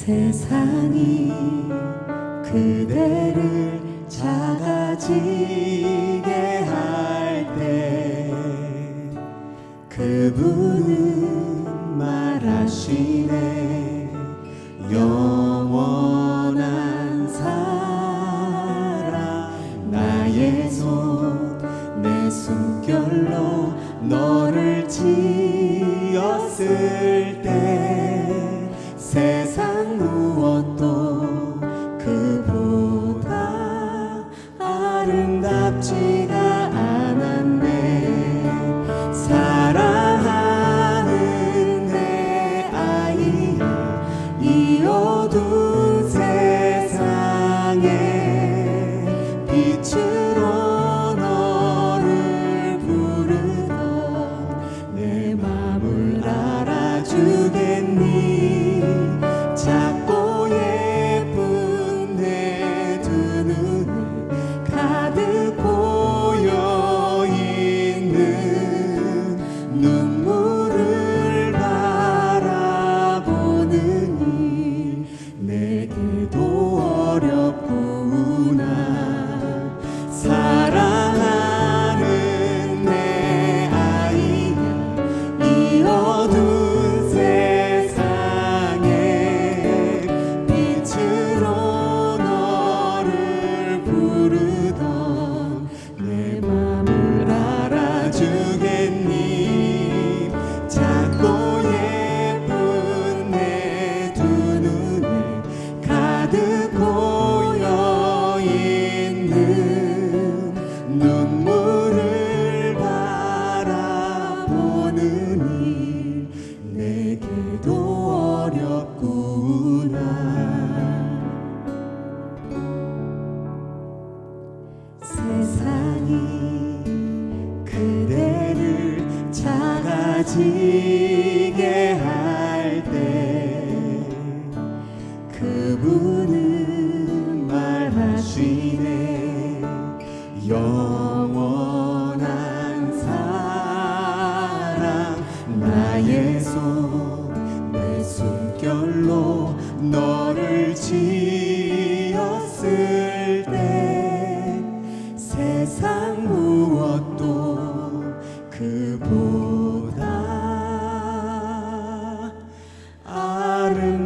세상이 그대를 작아지게 할 때 그분은 말하시네 영원한 사랑 나의 손 내 숨결로 너를 지었을 때 세상 무엇도 그보다 아름답지가 않았네. 사랑하는 내 아이 이 어두운 세상에 빛으로 너를 부르던 내 맘을 알아주겠니. 작고 예쁜 내 두 눈을 가득 고여있는 눈물을 바라보느니 내게도 어렵구나. 사랑하는 내 아이야 이 어두운 세상에 빛으로 너를 부르던 내 맘을 알아주겠니. 작고 예쁜 내 두 눈에 가득 고여있는 눈물을 바라보느니 내게도 어렵구나. 세상이 그대를 작아지게 할 때 그분은 말하시네 영원한 사랑 나의 손 내 숨결로 너를 지었을 때 세상 무엇도 그보다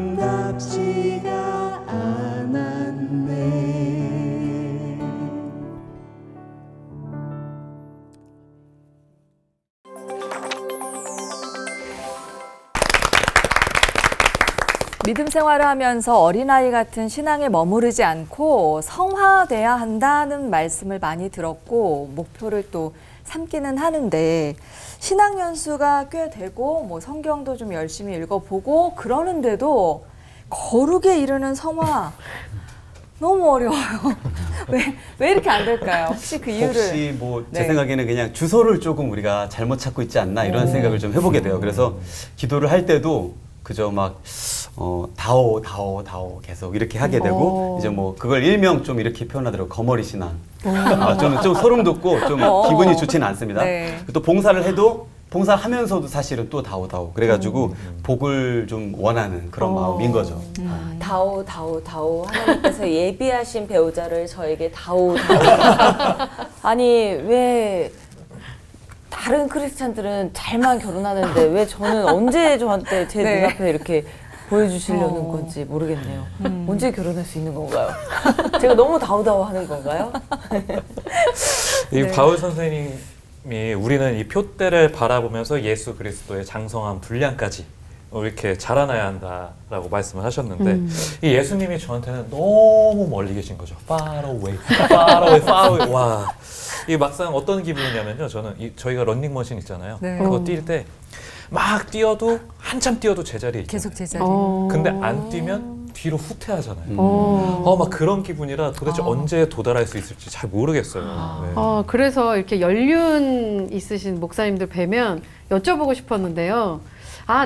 아름답지가 않았네. 믿음 생활을 하면서 어린아이 같은 신앙에 머무르지 않고 성화돼야 한다는 말씀을 많이 들었고 목표를 또 삼기는 하는데 신앙 연수가 꽤 되고 뭐 성경도 좀 열심히 읽어보고 그러는데도 거룩에 이르는 성화 너무 어려워요. 왜 이렇게 안 될까요? 혹시 그 이유를 혹시 뭐 제 생각에는 그냥 주소를 조금 우리가 잘못 찾고 있지 않나 이런 생각을 좀 해보게 돼요. 그래서 기도를 할 때도 그저 막 다오 계속 이렇게 하게 되고 이제 뭐 그걸 일명 좀 이렇게 표현하더라고요. 거머리 신앙. 저는 좀 소름 돋고 좀 기분이 좋지는 않습니다. 네. 또 봉사를 해도 봉사하면서도 사실은 또 다오 그래가지고 복을 좀 원하는 그런 마음인 거죠. 다오 하나님께서 예비하신 배우자를 저에게 다오 아니 왜 다른 크리스찬들은 잘만 결혼하는데 왜 저는 언제 저한테 제 네. 눈앞에 이렇게 보여주시려는 건지 모르겠네요. 언제 결혼할 수 있는 건가요? 제가 너무 다오다오 하는 건가요? 이 바울 선생님이 우리는 이 표대를 바라보면서 예수 그리스도의 장성한 분량까지 이렇게 자라나야 한다라고 말씀을 하셨는데 이 예수님이 저한테는 너무 멀리 계신 거죠. Far away, far away, far away. 와, 이 막상 어떤 기분이냐면요. 저는 저희가 런닝머신 있잖아요. 네. 그거 뛸 때 막 뛰어도 한참 뛰어도 제자리에 있잖아요. 계속 제자리. 근데 안 뛰면 뒤로 후퇴하잖아요. 막 그런 기분이라 도대체 언제 도달할 수 있을지 잘 모르겠어요. 네. 그래서 이렇게 연륜 있으신 목사님들 뵈면 여쭤보고 싶었는데요.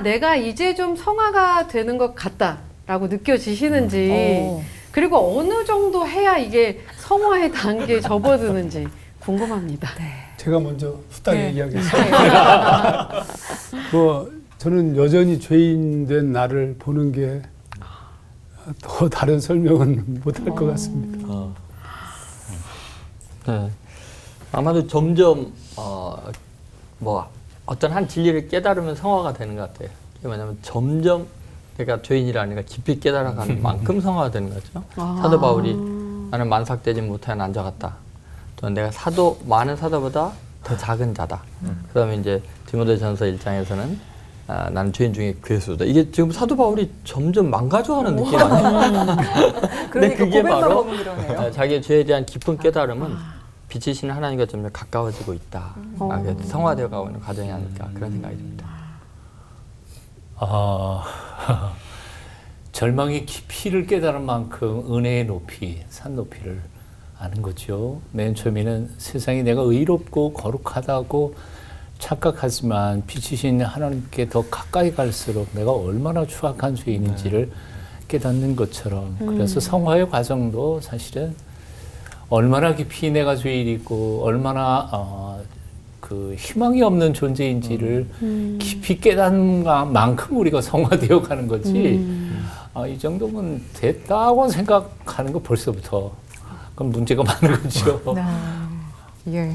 내가 이제 좀 성화가 되는 것 같다라고 느껴지시는지 그리고 어느 정도 해야 이게 성화의 단계에 접어드는지 궁금합니다. 제가 먼저 후딱 얘기하겠습니다. 저는 여전히 죄인 된 나를 보는 게 더 다른 설명은 못할 것 같습니다. 네. 아마도 점점 뭐 어떤 한 진리를 깨달으면 성화가 되는 것 같아요. 왜냐하면 점점 내가 죄인이라는 걸 깊이 깨달아가는 만큼 성화가 되는 거죠. 사도 바울이 나는 만삭되지 못한 난자 같다. 또 내가 많은 사도보다 더 작은 자다. 그다음에 이제 디모데전서 1장에서는 나는 죄인 중에 괴수다. 이게 지금 사도 바울이 점점 망가져가는 느낌 아니에요? 근데 그게 바로 자기의 죄에 대한 깊은 깨달음은 빛이신 하나님과 점점 가까워지고 있다. 성화되어 가고 있는 과정이 아닐까 그런 생각이 듭니다. 절망의 깊이를 깨달은 만큼 은혜의 높이, 산 높이를 아는 거죠. 맨 처음에는 세상이 내가 의롭고 거룩하다고 착각하지만 빛이신 하나님께 더 가까이 갈수록 내가 얼마나 추악한 죄인인지를 깨닫는 것처럼 그래서 성화의 과정도 사실은 얼마나 깊이 내가 죄인이고 얼마나 그 희망이 없는 존재인지를 깊이 깨닫는 만큼 우리가 성화되어 가는 거지. 이 정도면 됐다고 생각하는 거 벌써부터 그럼 문제가 많은 거죠. 예.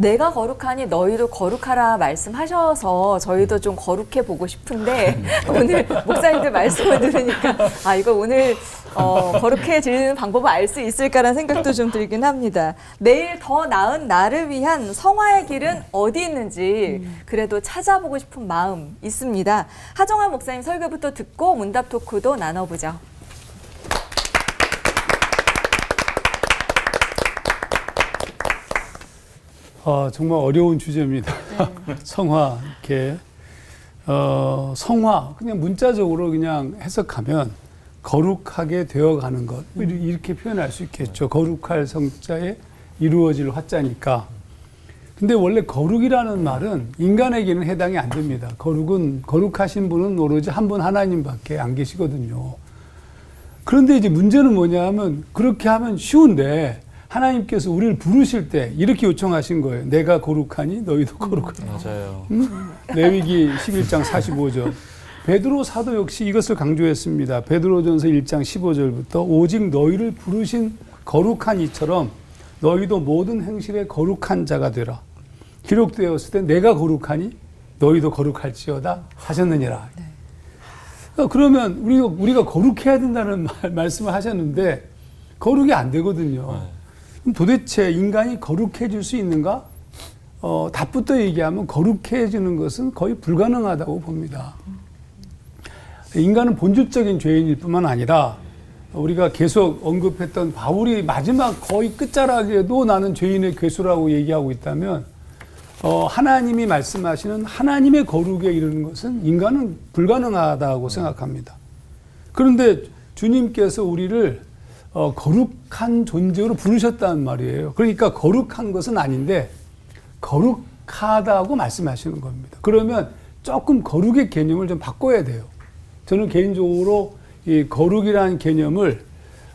내가 거룩하니 너희도 거룩하라 말씀하셔서 저희도 좀 거룩해 보고 싶은데 오늘 목사님들 말씀을 들으니까 이거 오늘 거룩해지는 방법을 알 수 있을까라는 생각도 좀 들긴 합니다. 내일 더 나은 나를 위한 성화의 길은 어디 있는지 그래도 찾아보고 싶은 마음 있습니다. 하정환 목사님 설교부터 듣고 문답 토크도 나눠보죠. 정말 어려운 주제입니다. 성화, 이렇게 성화 그냥 문자적으로 그냥 해석하면 거룩하게 되어가는 것 이렇게 표현할 수 있겠죠. 거룩할 성자에 이루어질 화자니까. 근데 원래 거룩이라는 말은 인간에게는 해당이 안 됩니다. 거룩하신 분은 오로지 한 분 하나님밖에 안 계시거든요. 그런데 이제 문제는 뭐냐면 그렇게 하면 쉬운데 하나님께서 우리를 부르실 때 이렇게 요청하신 거예요. 내가 거룩하니 너희도 거룩하라. 맞아요. 레위기 11장 45절. 베드로 사도 역시 이것을 강조했습니다. 베드로전서 1장 15절부터 오직 너희를 부르신 거룩한 이처럼 너희도 모든 행실에 거룩한 자가 되라. 기록되었을 때 내가 거룩하니 너희도 거룩할지어다 하셨느니라. 그러면 우리가 거룩해야 된다는 말씀을 하셨는데 거룩이 안 되거든요. 그럼 도대체 인간이 거룩해질 수 있는가? 답부터 얘기하면 거룩해지는 것은 거의 불가능하다고 봅니다. 인간은 본질적인 죄인일 뿐만 아니라 우리가 계속 언급했던 바울이 마지막 거의 끝자락에도 나는 죄인의 괴수라고 얘기하고 있다면 하나님이 말씀하시는 하나님의 거룩에 이르는 것은 인간은 불가능하다고 생각합니다. 그런데 주님께서 우리를 거룩한 존재로 부르셨다는 말이에요. 그러니까 거룩한 것은 아닌데 거룩하다고 말씀하시는 겁니다. 그러면 조금 거룩의 개념을 좀 바꿔야 돼요. 저는 개인적으로 이 거룩이라는 개념을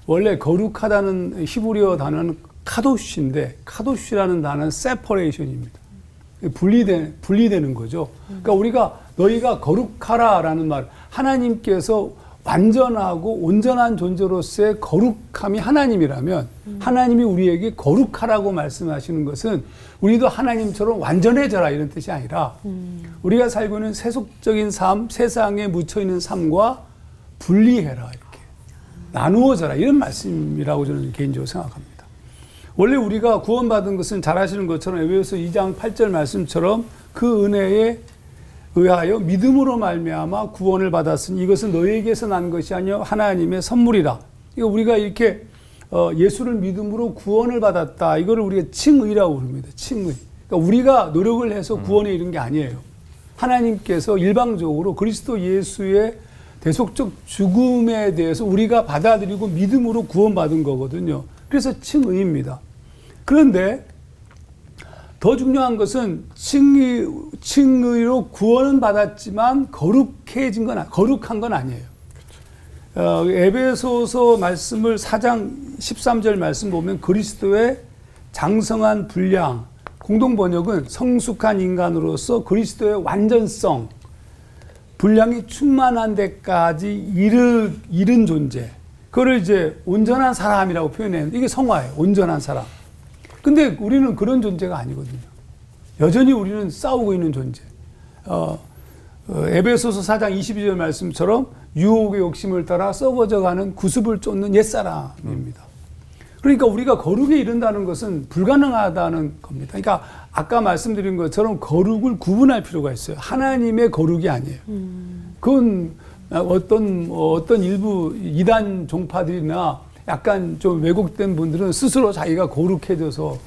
원래 거룩하다는 히브리어 단어는 카도시인데 카도시라는 단어는 세퍼레이션입니다. 분리되는 거죠. 그러니까 우리가 너희가 거룩하라라는 말, 하나님께서 완전하고 온전한 존재로서의 거룩함이 하나님이라면 하나님이 우리에게 거룩하라고 말씀하시는 것은 우리도 하나님처럼 완전해져라 이런 뜻이 아니라 우리가 살고 있는 세속적인 삶, 세상에 묻혀있는 삶과 분리해라 이렇게 나누어져라 이런 말씀이라고 저는 개인적으로 생각합니다. 원래 우리가 구원받은 것은 잘 아시는 것처럼 에베소서 2장 8절 말씀처럼 그 은혜에 의하여 믿음으로 말미암아 구원을 받았으니 이것은 너희에게서 난 것이 아니요 하나님의 선물이라. 이거 우리가 이렇게 예수를 믿음으로 구원을 받았다. 이거를 우리가 칭의라고 부릅니다. 칭의. 그러니까 우리가 노력을 해서 구원에 이른 게 아니에요. 하나님께서 일방적으로 그리스도 예수의 대속적 죽음에 대해서 우리가 받아들이고 믿음으로 구원받은 거거든요. 그래서 칭의입니다. 그런데 더 중요한 것은 칭의로 구원은 받았지만 거룩한 건 아니에요. 에베소서 말씀을 4장 13절 말씀 보면 그리스도의 장성한 분량, 공동 번역은 성숙한 인간으로서 그리스도의 완전성, 분량이 충만한 데까지 이른 존재. 그걸 이제 온전한 사람이라고 표현했는데 이게 성화예요. 온전한 사람. 근데 우리는 그런 존재가 아니거든요. 여전히 우리는 싸우고 있는 존재. 에베소서 4장 22절 말씀처럼 유혹의 욕심을 따라 썩어져가는 구습을 쫓는 옛사람입니다. 그러니까 우리가 거룩에 이른다는 것은 불가능하다는 겁니다. 그러니까 아까 말씀드린 것처럼 거룩을 구분할 필요가 있어요. 하나님의 거룩이 아니에요. 그건 어떤 일부 이단 종파들이나 약간 좀 왜곡된 분들은 스스로 자기가 거룩해져서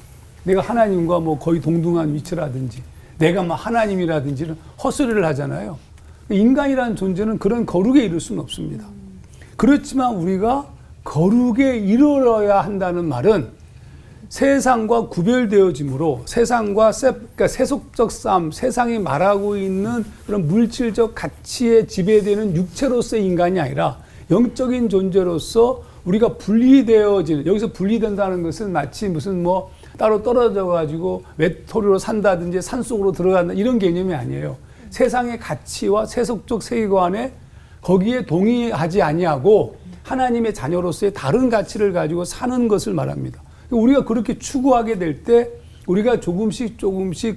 내가 하나님과 뭐 거의 동등한 위치라든지 내가 뭐 하나님이라든지는 헛소리를 하잖아요. 인간이라는 존재는 그런 거룩에 이를 수는 없습니다. 그렇지만 우리가 거룩에 이르러야 한다는 말은 세상과 구별되어짐으로 세상과 그러니까 세속적 삶, 세상이 말하고 있는 그런 물질적 가치에 지배되는 육체로서의 인간이 아니라 영적인 존재로서 우리가 분리되어지는, 여기서 분리된다는 것은 마치 무슨 뭐 따로 떨어져 가지고 외톨이로 산다든지 산속으로 들어간다 이런 개념이 아니에요. 세상의 가치와 세속적 세계관에 거기에 동의하지 아니하고 하나님의 자녀로서의 다른 가치를 가지고 사는 것을 말합니다. 우리가 그렇게 추구하게 될 때 우리가 조금씩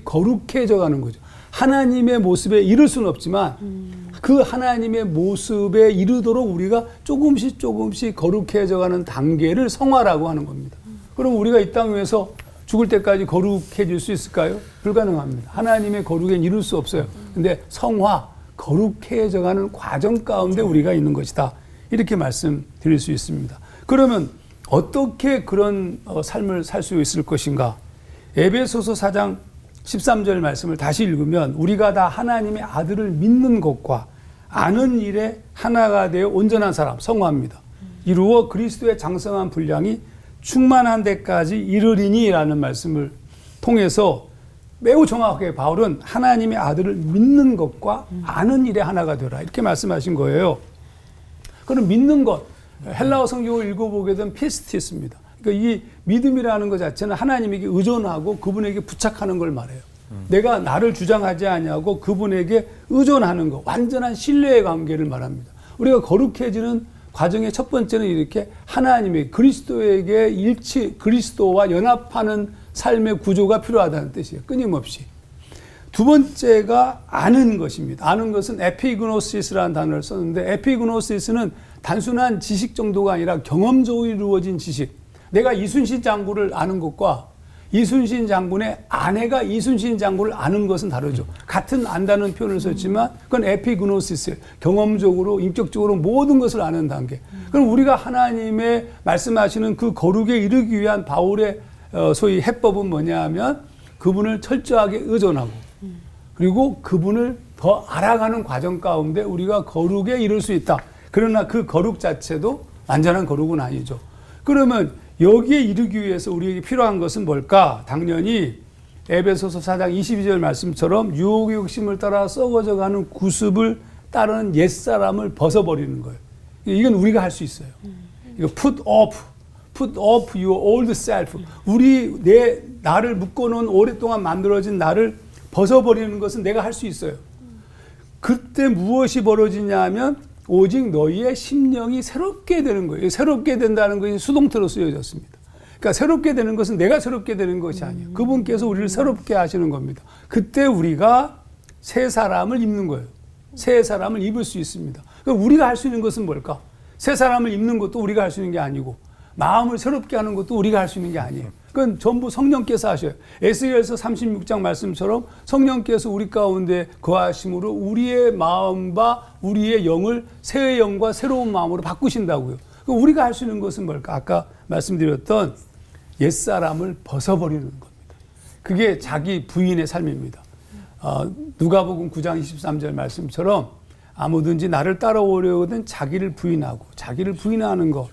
거룩해져 가는 거죠. 하나님의 모습에 이를 수는 없지만 그 하나님의 모습에 이르도록 우리가 조금씩 거룩해져 가는 단계를 성화라고 하는 겁니다. 그럼 우리가 이 땅 위에서 죽을 때까지 거룩해질 수 있을까요? 불가능합니다. 하나님의 거룩엔 이룰 수 없어요. 근데 성화, 거룩해져 가는 과정 가운데 우리가 있는 것이다. 이렇게 말씀드릴 수 있습니다. 그러면 어떻게 그런 삶을 살 수 있을 것인가? 에베소서 4장 13절 말씀을 다시 읽으면 우리가 다 하나님의 아들을 믿는 것과 아는 일에 하나가 되어 온전한 사람, 성화입니다. 이루어 그리스도의 장성한 분량이 충만한 데까지 이르리니라는 말씀을 통해서 매우 정확하게 바울은 하나님의 아들을 믿는 것과 아는 일에 하나가 되라 이렇게 말씀하신 거예요. 그럼 믿는 것, 헬라어 성경을 읽어보게 되면 피스티스입니다. 그러니까 이 믿음이라는 것 자체는 하나님에게 의존하고 그분에게 부착하는 걸 말해요. 내가 나를 주장하지 아니하고 그분에게 의존하는 것, 완전한 신뢰의 관계를 말합니다. 우리가 거룩해지는 과정의 첫 번째는 이렇게 하나님의 그리스도에게 그리스도와 연합하는 삶의 구조가 필요하다는 뜻이에요. 끊임없이. 두 번째가 아는 것입니다. 아는 것은 에피그노시스라는 단어를 썼는데 에피그노시스는 단순한 지식 정도가 아니라 경험적으로 이루어진 지식. 내가 이순신 장군을 아는 것과 이순신 장군의 아내가 이순신 장군을 아는 것은 다르죠. 같은 안다는 표현을 썼지만 그건 에피그노시스, 경험적으로 인격적으로 모든 것을 아는 단계. 그럼 우리가 하나님의 말씀하시는 그 거룩에 이르기 위한 바울의 소위 해법은 뭐냐 하면 그분을 철저하게 의존하고 그리고 그분을 더 알아가는 과정 가운데 우리가 거룩에 이를 수 있다. 그러나 그 거룩 자체도 완전한 거룩은 아니죠. 그러면 여기에 이르기 위해서 우리에게 필요한 것은 뭘까? 당연히 에베소서 4장 22절 말씀처럼 유혹의 욕심을 따라 썩어져가는 구습을 따르는 옛사람을 벗어버리는 거예요. 이건 우리가 할 수 있어요. 이거 put off your old self. 나를 묶어놓은 오랫동안 만들어진 나를 벗어버리는 것은 내가 할 수 있어요. 그때 무엇이 벌어지냐 하면 오직 너희의 심령이 새롭게 되는 거예요. 새롭게 된다는 것이 수동태로 쓰여졌습니다. 그러니까 새롭게 되는 것은 내가 새롭게 되는 것이 아니에요. 그분께서 우리를 새롭게 하시는 겁니다. 그때 우리가 새 사람을 입는 거예요. 새 사람을 입을 수 있습니다. 그러니까 우리가 할 수 있는 것은 뭘까? 새 사람을 입는 것도 우리가 할 수 있는 게 아니고 마음을 새롭게 하는 것도 우리가 할 수 있는 게 아니에요. 그건 전부 성령께서 하셔요. 에스겔서 36장 말씀처럼 성령께서 우리 가운데 거하심으로 우리의 마음과 우리의 영을 새의 영과 새로운 마음으로 바꾸신다고요. 그럼 우리가 할 수 있는 것은 뭘까? 아까 말씀드렸던 옛사람을 벗어버리는 겁니다. 그게 자기 부인의 삶입니다. 누가복음 9장 23절 말씀처럼 아무든지 나를 따라오려거든 자기를 부인하고 자기를 부인하는 것.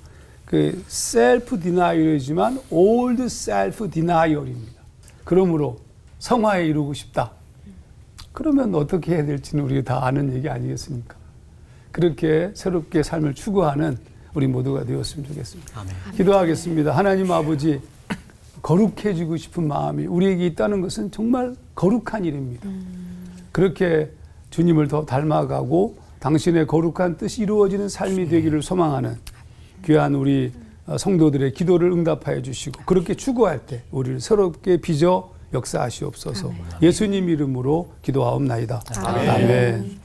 그 셀프 디나이얼이지만 올드 셀프 디나이얼입니다. 그러므로 성화에 이루고 싶다. 그러면 어떻게 해야 될지는 우리가 다 아는 얘기 아니겠습니까? 그렇게 새롭게 삶을 추구하는 우리 모두가 되었으면 좋겠습니다. 아멘. 기도하겠습니다. 하나님 아버지, 거룩해지고 싶은 마음이 우리에게 있다는 것은 정말 거룩한 일입니다. 그렇게 주님을 더 닮아가고 당신의 거룩한 뜻이 이루어지는 삶이 되기를 소망하는 귀한 우리 성도들의 기도를 응답하여 주시고 그렇게 추구할 때 우리를 새롭게 빚어 역사하시옵소서. 예수님 이름으로 기도하옵나이다. 아멘.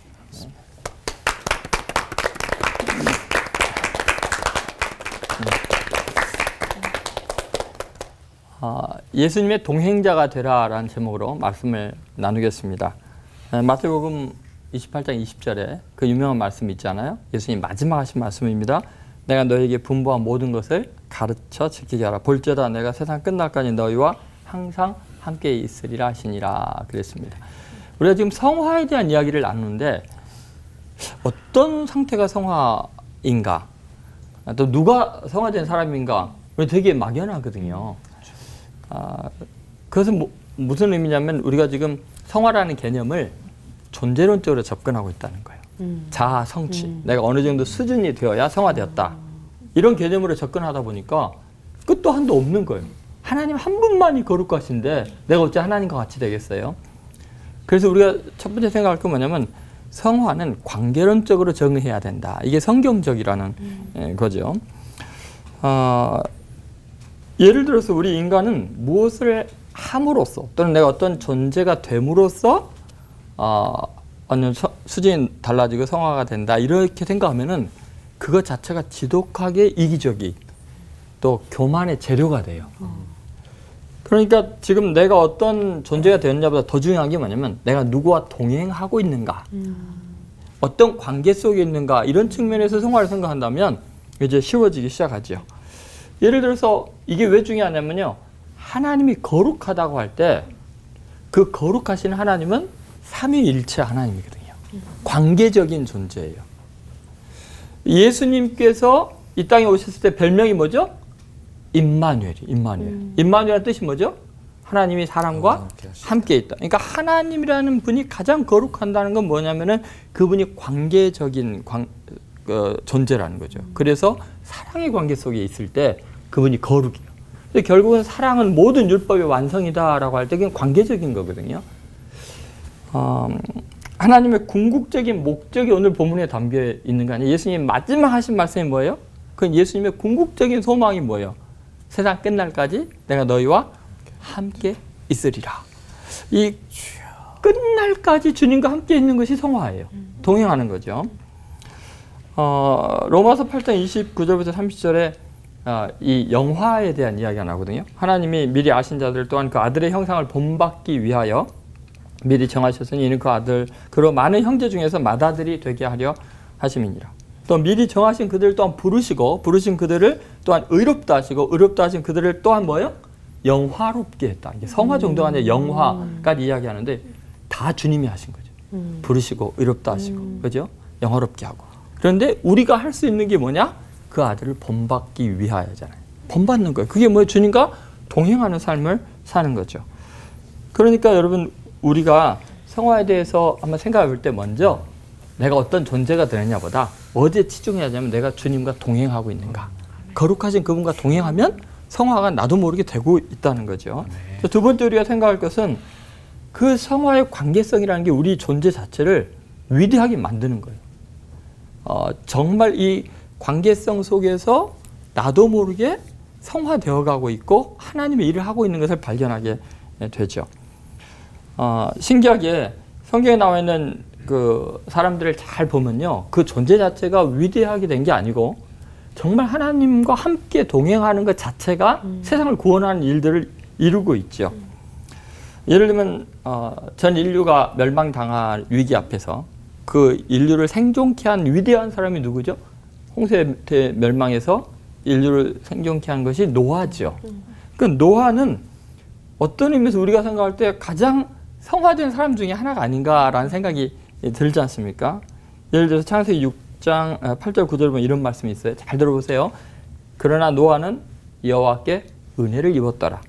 예수님의 동행자가 되라라는 제목으로 말씀을 나누겠습니다. 마태복음 28장 20절에 그 유명한 말씀이 있잖아요. 예수님 마지막 하신 말씀입니다. 내가 너에게 분부한 모든 것을 가르쳐 지키게 하라. 볼지어다 내가 세상 끝날까지 너희와 항상 함께 있으리라 하시니라 그랬습니다. 우리가 지금 성화에 대한 이야기를 나누는데 어떤 상태가 성화인가, 또 누가 성화된 사람인가 되게 막연하거든요. 그것은 무슨 의미냐면 우리가 지금 성화라는 개념을 존재론적으로 접근하고 있다는 거예요. 자아, 성취. 내가 어느 정도 수준이 되어야 성화되었다. 이런 개념으로 접근하다 보니까 끝도 한도 없는 거예요. 하나님 한 분만이 거룩하신데 내가 어째 하나님과 같이 되겠어요? 그래서 우리가 첫 번째 생각할 건 뭐냐면 성화는 관계론적으로 정의해야 된다. 이게 성경적이라는 거죠. 예를 들어서 우리 인간은 무엇을 함으로써 또는 내가 어떤 존재가 됨으로써 어느 수준이 달라지고 성화가 된다 이렇게 생각하면은 그것 자체가 지독하게 이기적이 또 교만의 재료가 돼요. 그러니까 지금 내가 어떤 존재가 되었냐보다 더 중요한 게 뭐냐면 내가 누구와 동행하고 있는가, 어떤 관계 속에 있는가 이런 측면에서 성화를 생각한다면 이제 쉬워지기 시작하죠. 예를 들어서 이게 왜 중요하냐면요, 하나님이 거룩하다고 할 때 그 거룩하신 하나님은 삼위일체 하나님이거든요. 관계적인 존재예요. 예수님께서 이 땅에 오셨을 때 별명이 뭐죠? 임마누엘이. 임마누엘의 뜻이 뭐죠? 하나님이 사람과 함께 있다. 그러니까 하나님이라는 분이 가장 거룩한다는 건 뭐냐면은 그분이 관계적인 존재라는 거죠. 그래서 사랑의 관계 속에 있을 때 그분이 거룩이에요. 근데 결국은 사랑은 모든 율법의 완성이다라고 할 때 그건 관계적인 거거든요. 하나님의 궁극적인 목적이 오늘 본문에 담겨 있는 거 아니에요? 예수님 마지막 하신 말씀이 뭐예요? 그건 예수님의 궁극적인 소망이 뭐예요? 세상 끝날까지 내가 너희와 함께 있으리라. 이 끝날까지 주님과 함께 있는 것이 성화예요. 동행하는 거죠. 로마서 8장 29절부터 30절에 이 영화에 대한 이야기가 나오거든요. 하나님이 미리 아신 자들 또한 그 아들의 형상을 본받기 위하여 미리 정하셨으니 이는 그 아들 그로 많은 형제 중에서 맏아들이 되게 하려 하심이니라. 또 미리 정하신 그들 또한 부르신 그들을 또한 의롭다 하시고 의롭다 하신 그들을 또한 뭐예요? 영화롭게 했다. 이게 성화 정도가 아니라 영화까지 이야기하는데 다 주님이 하신 거죠. 부르시고 의롭다 하시고 그죠? 영화롭게 하고. 그런데 우리가 할 수 있는 게 뭐냐? 그 아들을 본받기 위하여잖아요. 본받는 거예요. 그게 뭐예요? 주님과 동행하는 삶을 사는 거죠. 그러니까 여러분 우리가 성화에 대해서 한번 생각해 볼 때 먼저 내가 어떤 존재가 되느냐보다 어디에 치중해야 하냐면 내가 주님과 동행하고 있는가. 거룩하신 그분과 동행하면 성화가 나도 모르게 되고 있다는 거죠. 두 번째 우리가 생각할 것은 그 성화의 관계성이라는 게 우리 존재 자체를 위대하게 만드는 거예요. 정말 이 관계성 속에서 나도 모르게 성화되어 가고 있고 하나님의 일을 하고 있는 것을 발견하게 되죠. 신기하게 성경에 나와 있는 그 사람들을 잘 보면요, 그 존재 자체가 위대하게 된 게 아니고 정말 하나님과 함께 동행하는 것 자체가 세상을 구원하는 일들을 이루고 있죠. 예를 들면 전 인류가 멸망당할 위기 앞에서 그 인류를 생존케 한 위대한 사람이 누구죠? 홍수의 멸망에서 인류를 생존케 한 것이 노아죠. 그 노아는 어떤 의미에서 우리가 생각할 때 가장 성화된 사람 중에 하나가 아닌가라는 생각이 들지 않습니까? 예를 들어서 창세기 6장 8절 9절 보면 이런 말씀이 있어요. 잘 들어보세요. 그러나 노아는 여호와께 은혜를 입었더라.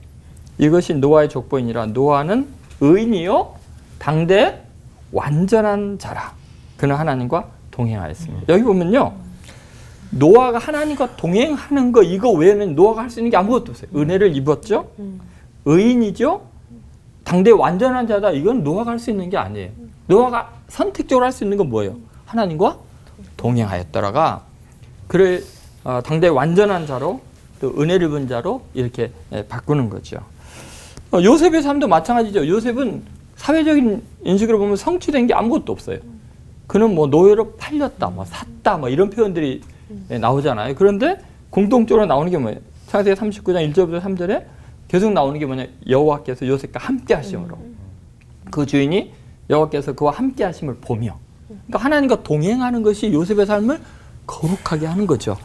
이것이 노아의 족보이니라. 노아는 의인이요 당대 완전한 자라. 그는 하나님과 동행하였습니다. 여기 보면요, 노아가 하나님과 동행하는 거 이거 외에는 노아가 할 수 있는 게 아무것도 없어요. 은혜를 입었죠. 의인이죠. 당대 완전한 자다. 이건 노아가 할 수 있는 게 아니에요. 노아가 선택적으로 할 수 있는 건 뭐예요? 하나님과 동행하였더라가 그를 당대 완전한 자로 또 은혜를 입은 자로 이렇게 바꾸는 거죠. 요셉의 삶도 마찬가지죠. 요셉은 사회적인 인식으로 보면 성취된 게 아무것도 없어요. 그는 뭐 노예로 팔렸다, 뭐 샀다, 뭐 이런 표현들이 나오잖아요. 그런데 공통적으로 나오는 게 뭐예요? 창세기 39장 1절부터 3절에 계속 나오는 게 뭐냐? 여호와께서 요셉과 함께 하심으로. 그 주인이 여호와께서 그와 함께 하심을 보며. 그러니까 하나님과 동행하는 것이 요셉의 삶을 거룩하게 하는 거죠.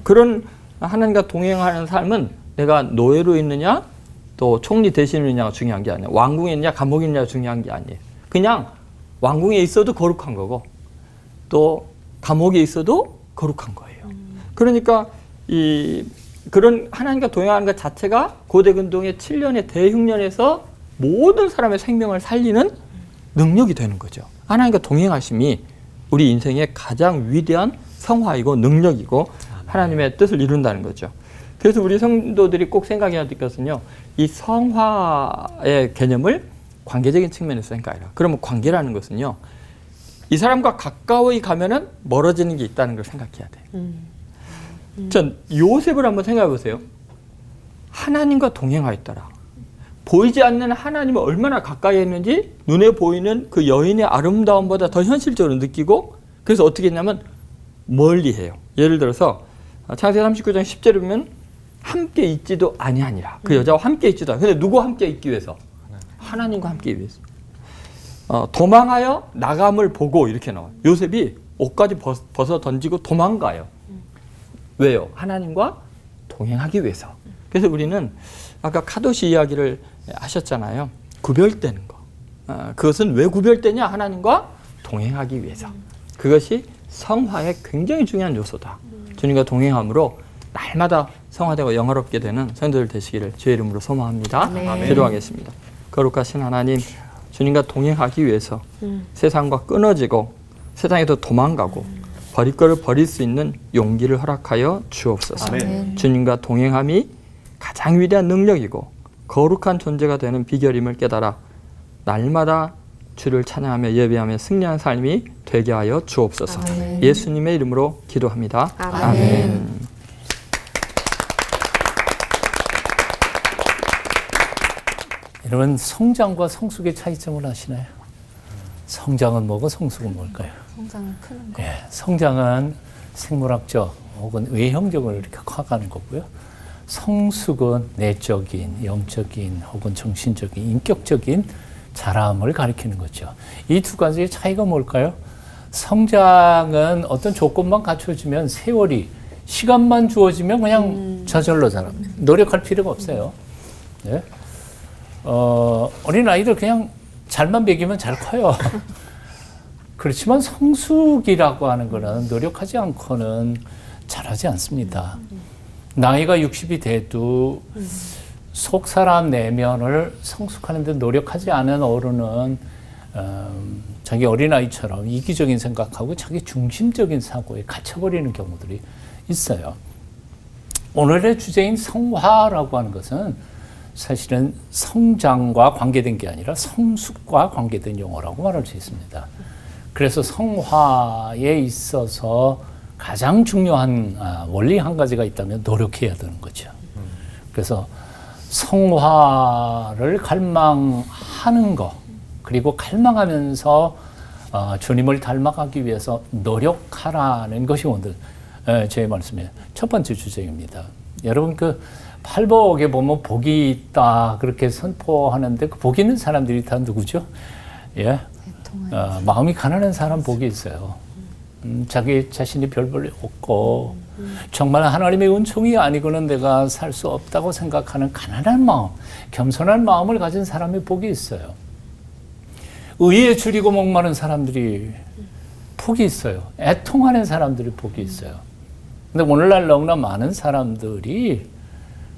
그런 하나님과 동행하는 삶은 내가 노예로 있느냐 또 총리 대신으로 있느냐가 중요한 게 아니에요. 왕궁에 있느냐 감옥에 있느냐가 중요한 게 아니에요. 그냥 왕궁에 있어도 거룩한 거고 또 감옥에 있어도 거룩한 거예요. 그러니까 그런 하나님과 동행하는 것 자체가 고대근동의 7년의 대흉년에서 모든 사람의 생명을 살리는 능력이 되는 거죠. 하나님과 동행하심이 우리 인생의 가장 위대한 성화이고 능력이고 하나님의 뜻을 이룬다는 거죠. 그래서 우리 성도들이 꼭 생각해야 될 것은요. 이 성화의 개념을 관계적인 측면에서 생각해라. 그러면 관계라는 것은요. 이 사람과 가까이 가면은 멀어지는 게 있다는 걸 생각해야 돼요. 전 요셉을 한번 생각해 보세요. 하나님과 동행하였더라. 보이지 않는 하나님을 얼마나 가까이 했는지 눈에 보이는 그 여인의 아름다움보다 더 현실적으로 느끼고 그래서 어떻게 했냐면 멀리 해요. 예를 들어서 창세기 39장 10절에 보면 함께 있지도 아니하니라. 그 여자와 함께 있지도 않아. 근데 누구와 함께 있기 위해서? 하나님과 함께 있기 위해서. 도망하여 나감을 보고 이렇게 나와요. 요셉이 옷까지 벗어 던지고 도망가요. 왜요? 하나님과 동행하기 위해서. 그래서 우리는 아까 카도시 이야기를 하셨잖아요. 구별되는 거. 그것은 왜 구별되냐? 하나님과 동행하기 위해서. 그것이 성화의 굉장히 중요한 요소다. 주님과 동행함으로 날마다 성화되고 영화롭게 되는 성도들 되시기를 주의 이름으로 소망합니다. 네. 기도하겠습니다. 거룩하신 하나님, 주님과 동행하기 위해서 세상과 끊어지고 세상에서 도망가고 버릴 것을 버릴 수 있는 용기를 허락하여 주옵소서. 아멘. 주님과 동행함이 가장 위대한 능력이고 거룩한 존재가 되는 비결임을 깨달아 날마다 주를 찬양하며 예배하며 승리하는 삶이 되게 하여 주옵소서. 아멘. 예수님의 이름으로 기도합니다. 아멘. 여러분 성장과 성숙의 차이점을 아시나요? 성장은 뭐고 성숙은 뭘까요? 성장은 크는 거. 예, 성장은 생물학적 혹은 외형적으로 이렇게 커가는 거고요. 성숙은 내적인, 영적인 혹은 정신적인, 인격적인 자람을 가리키는 거죠. 이 두 가지의 차이가 뭘까요? 성장은 어떤 조건만 갖춰지면 세월이, 시간만 주어지면 그냥 저절로 자랍니다. 노력할 필요가 없어요. 네? 어린 아이들 그냥 잘만 먹이면 잘 커요. 그렇지만 성숙이라고 하는 거는 노력하지 않고는 자라지 않습니다. 나이가 60이 돼도 속 사람 내면을 성숙하는 데 노력하지 않은 어른은 자기 어린아이처럼 이기적인 생각하고 자기 중심적인 사고에 갇혀버리는 경우들이 있어요. 오늘의 주제인 성화라고 하는 것은 사실은 성장과 관계된 게 아니라 성숙과 관계된 용어라고 말할 수 있습니다. 그래서 성화에 있어서 가장 중요한 원리 한 가지가 있다면 노력해야 되는 거죠. 그래서 성화를 갈망하는 것, 그리고 갈망하면서 주님을 닮아가기 위해서 노력하라는 것이 오늘 제 말씀의 첫 번째 주제입니다. 여러분 그 팔복에 보면 복이 있다 그렇게 선포하는데 그 복 있는 사람들이 다 누구죠? 예, 마음이 가난한 사람 복이 있어요. 자기 자신이 별 볼 없고 정말 하나님의 은총이 아니고는 내가 살 수 없다고 생각하는 가난한 마음, 겸손한 마음을 가진 사람의 복이 있어요. 의에 줄이고 목마른 사람들이 복이 있어요. 애통하는 사람들이 복이 있어요. 근데 오늘날 너무나 많은 사람들이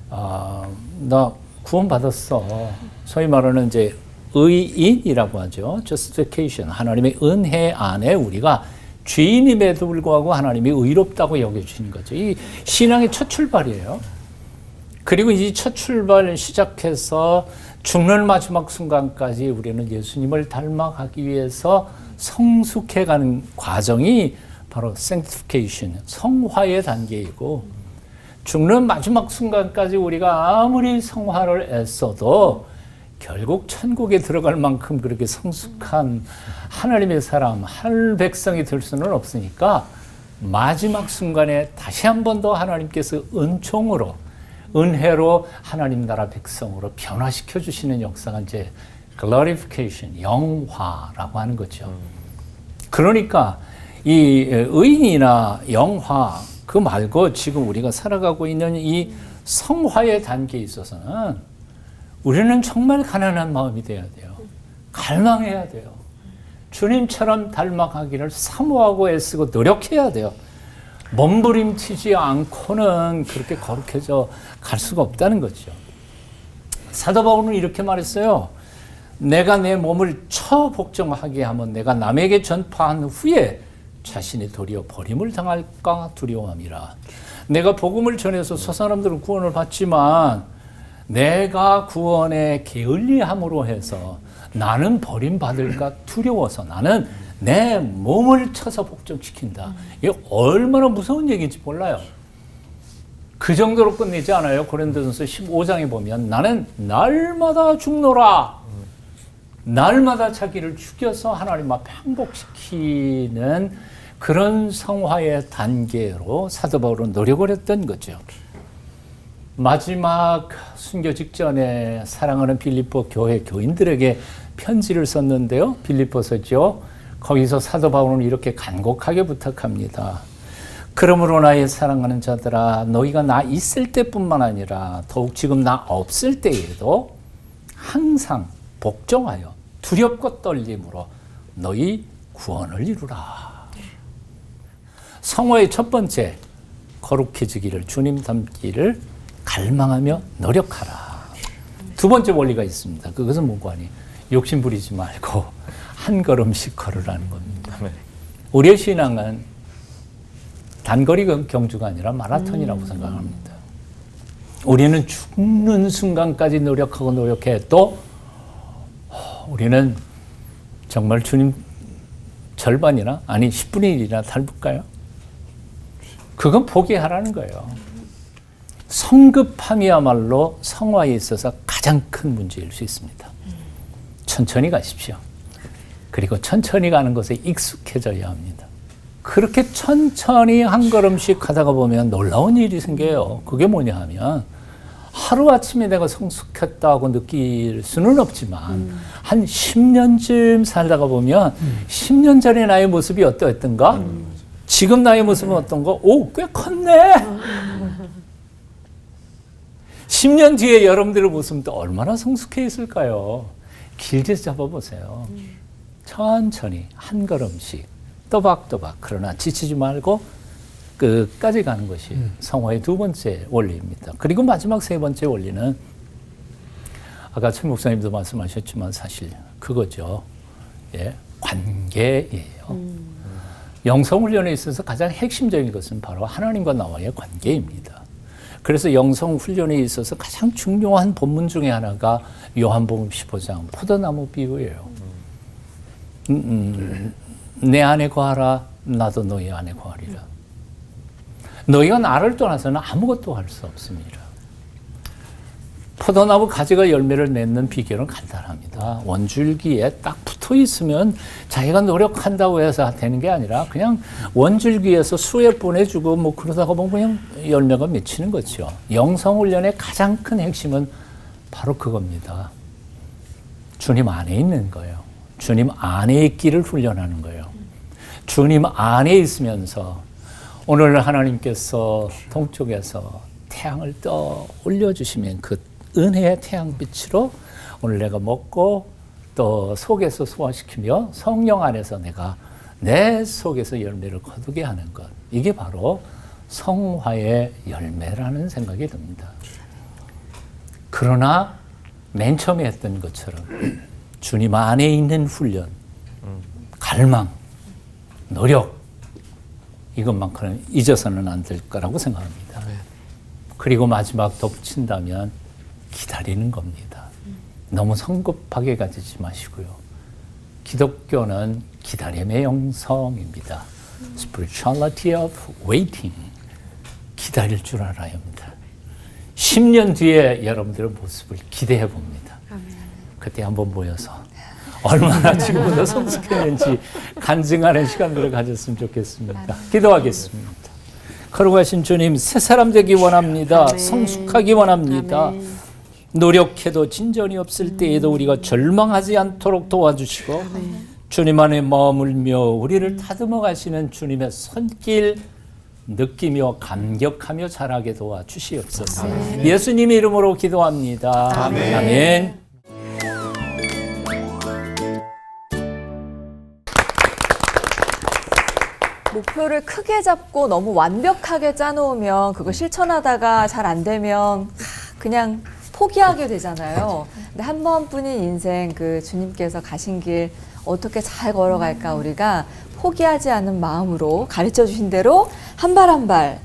나 구원받았어. 소위 말하는 이제 의인이라고 하죠. justification. 하나님의 은혜 안에 우리가 죄인임에도 불구하고 하나님이 의롭다고 여겨주시는 거죠. 이 신앙의 첫 출발이에요. 그리고 이 첫 출발 시작해서 죽는 마지막 순간까지 우리는 예수님을 닮아가기 위해서 성숙해가는 과정이 바로 sanctification, 성화의 단계이고, 죽는 마지막 순간까지 우리가 아무리 성화를 애써도 결국 천국에 들어갈 만큼 그렇게 성숙한 하나님의 사람, 하늘 백성이 될 수는 없으니까 마지막 순간에 다시 한 번 더 하나님께서 은총으로, 은혜로 하나님 나라 백성으로 변화시켜 주시는 역사가 이제 glorification, 영화라고 하는 거죠. 그러니까 이 의인이나 영화, 그 말고 지금 우리가 살아가고 있는 이 성화의 단계에 있어서는 우리는 정말 가난한 마음이 돼야 돼요. 갈망해야 돼요. 주님처럼 닮아가기를 사모하고 애쓰고 노력해야 돼요. 몸부림치지 않고는 그렇게 거룩해져 갈 수가 없다는 거죠. 사도 바울은 이렇게 말했어요. 내가 내 몸을 처복종하게 하면 내가 남에게 전파한 후에 자신이 도리어 버림을 당할까 두려워함이라. 내가 복음을 전해서 저 사람들은 구원을 받지만 내가 구원에 게을리함으로 해서 나는 버림받을까 두려워서 나는 내 몸을 쳐서 복종시킨다. 이게 얼마나 무서운 얘기인지 몰라요. 그 정도로 끝내지 않아요. 고린도전서 15장에 보면 나는 날마다 죽노라. 날마다 자기를 죽여서 하나님 앞에 항복시키는 그런 성화의 단계로 사도 바울은 노력을 했던 거죠. 마지막 순교 직전에 사랑하는 빌립보 교회 교인들에게 편지를 썼는데요. 빌립보서죠. 거기서 사도 바울은 이렇게 간곡하게 부탁합니다. 그러므로 나의 사랑하는 자들아, 너희가 나 있을 때뿐만 아니라 더욱 지금 나 없을 때에도 항상 복종하여 두렵고 떨림으로 너희 구원을 이루라. 성화의 첫 번째, 거룩해지기를, 주님 닮기를 갈망하며 노력하라. 두 번째 원리가 있습니다. 그것은 뭐고 하니 욕심 부리지 말고 한 걸음씩 걸으라는 겁니다. 우리의 신앙은 단거리 경주가 아니라 마라톤이라고 생각합니다. 우리는 죽는 순간까지 노력하고 노력해도 우리는 정말 주님 절반이나 아니 10분의 1이나 닮을까요? 그건 포기하라는 거예요. 성급함이야말로 성화에 있어서 가장 큰 문제일 수 있습니다. 천천히 가십시오. 그리고 천천히 가는 것에 익숙해져야 합니다. 그렇게 천천히 한 걸음씩 가다가 보면 놀라운 일이 생겨요. 그게 뭐냐 하면 하루아침에 내가 성숙했다고 느낄 수는 없지만 한 10년쯤 살다가 보면 10년 전에 나의 모습이 어떠했던가? 지금 나의 모습은 어떤가? 오, 꽤 컸네! 10년 뒤에 여러분들의 모습도 얼마나 성숙해 있을까요? 길게 잡아보세요. 천천히 한 걸음씩 또박또박, 그러나 지치지 말고 끝까지 가는 것이 성화의 두 번째 원리입니다. 그리고 마지막 세 번째 원리는 아까 최 목사님도 말씀하셨지만 사실 그거죠. 예, 관계예요. 영성훈련에 있어서 가장 핵심적인 것은 바로 하나님과 나와의 관계입니다. 그래서 영성훈련에 있어서 가장 중요한 본문 중에 하나가 요한복음 15장 포도나무 비유예요. 내 안에 거하라, 나도 너희 안에 거하리라. 너희가 나를 떠나서는 아무것도 할 수 없습니다. 포도나무 가지가 열매를 맺는 비결은 간단합니다. 원줄기에 딱 붙어 있으면 자기가 노력한다고 해서 되는 게 아니라 그냥 원줄기에서 수액 보내주고 뭐 그러다가 보면 그냥 열매가 맺히는 거죠. 영성훈련의 가장 큰 핵심은 바로 그겁니다. 주님 안에 있는 거예요. 주님 안에 있기를 훈련하는 거예요. 주님 안에 있으면서 오늘 하나님께서 동쪽에서 태양을 떠 올려주시면 그 은혜의 태양빛으로 오늘 내가 먹고 또 속에서 소화시키며 성령 안에서 내가 내 속에서 열매를 거두게 하는 것. 이게 바로 성화의 열매라는 생각이 듭니다. 그러나 맨 처음에 했던 것처럼 주님 안에 있는 훈련, 갈망, 노력, 이것만큼은 잊어서는 안 될 거라고 생각합니다. 그리고 마지막 덧붙인다면 기다리는 겁니다. 너무 성급하게 가지지 마시고요. 기독교는 기다림의 영성입니다. Spirituality of waiting. 기다릴 줄 알아야 합니다. 10년 뒤에 여러분들의 모습을 기대해 봅니다. 그때 한번 모여서 얼마나 지금보다 성숙했는지 간증하는 시간들을 가졌으면 좋겠습니다. 기도하겠습니다. 거룩하신 주님, 새 사람 되기 원합니다. 성숙하기 원합니다. 노력해도 진전이 없을 때에도 우리가 절망하지 않도록 도와주시고 주님 안에 머물며 우리를 다듬어 가시는 주님의 손길 느끼며 감격하며 자라게 도와주시옵소서. 예수님의 이름으로 기도합니다. 아멘. 목표를 크게 잡고 너무 완벽하게 짜놓으면 그거 실천하다가 잘 안 되면 그냥 포기하게 되잖아요. 근데 한 번뿐인 인생 그 주님께서 가신 길 어떻게 잘 걸어갈까 우리가 포기하지 않는 마음으로 가르쳐 주신 대로 한 발 한 발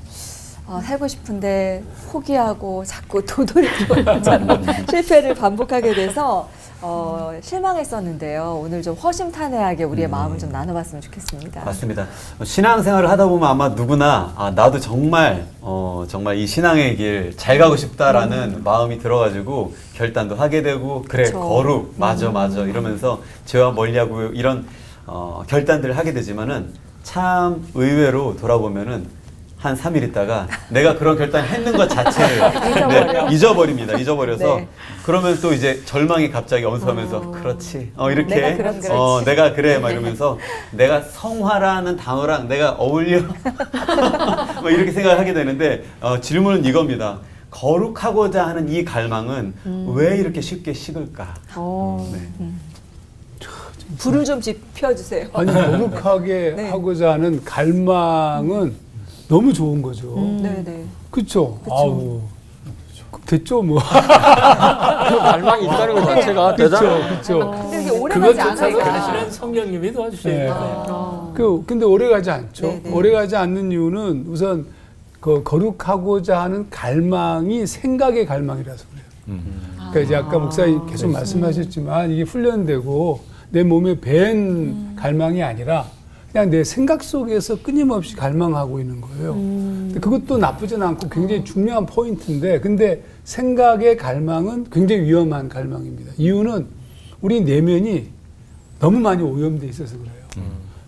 살고 싶은데 포기하고 자꾸 도돌이처럼 실패를 반복하게 돼서 실망했었는데요. 오늘 좀 허심탄회하게 우리의 마음을 좀 나눠봤으면 좋겠습니다. 맞습니다. 신앙생활을 하다 보면 아마 누구나 나도 정말 정말 이 신앙의 길 잘 가고 싶다라는 마음이 들어가지고 결단도 하게 되고 그래 그쵸. 거룩 맞아 이러면서 죄와 멀리하고 이런 결단들을 하게 되지만은 참 의외로 돌아보면은 한 3일 있다가 내가 그런 결단을 했는 것 자체를 잊어버립니다. 잊어버려서 네. 그러면 또 이제 절망이 갑자기 엄습하면서 그렇지 이렇게 내가 그럼 그렇지. 내가 그래 막 이러면서 내가 성화라는 단어랑 내가 어울려 막 이렇게 생각을 하게 되는데 질문은 이겁니다. 거룩하고자 하는 이 갈망은 왜 이렇게 쉽게 식을까? 네. 불을 좀 지펴주세요. 아니 거룩하게 네. 하고자 하는 갈망은 너무 좋은 거죠. 네네. 그렇죠. 아우 됐죠 뭐. 갈망이 있다는 것 자체가 대단해요. 그렇죠. 근데 이게 오래가지 그것조차도 않아요. 사실은 성령님이 도와주셔야 네. 돼요. 근데 오래가지 않죠. 네네. 오래가지 않는 이유는 우선 그 거룩하고자 하는 갈망이 생각의 갈망이라서 그래요. 그러니까 이제 아까 목사님 계속 말씀하셨지만 이게 훈련되고 내 몸에 밴 갈망이 아니라 그냥 내 생각 속에서 끊임없이 갈망하고 있는 거예요. 근데 그것도 나쁘진 않고 굉장히 중요한 포인트인데 근데 생각의 갈망은 굉장히 위험한 갈망입니다. 이유는 우리 내면이 너무 많이 오염돼 있어서 그래요.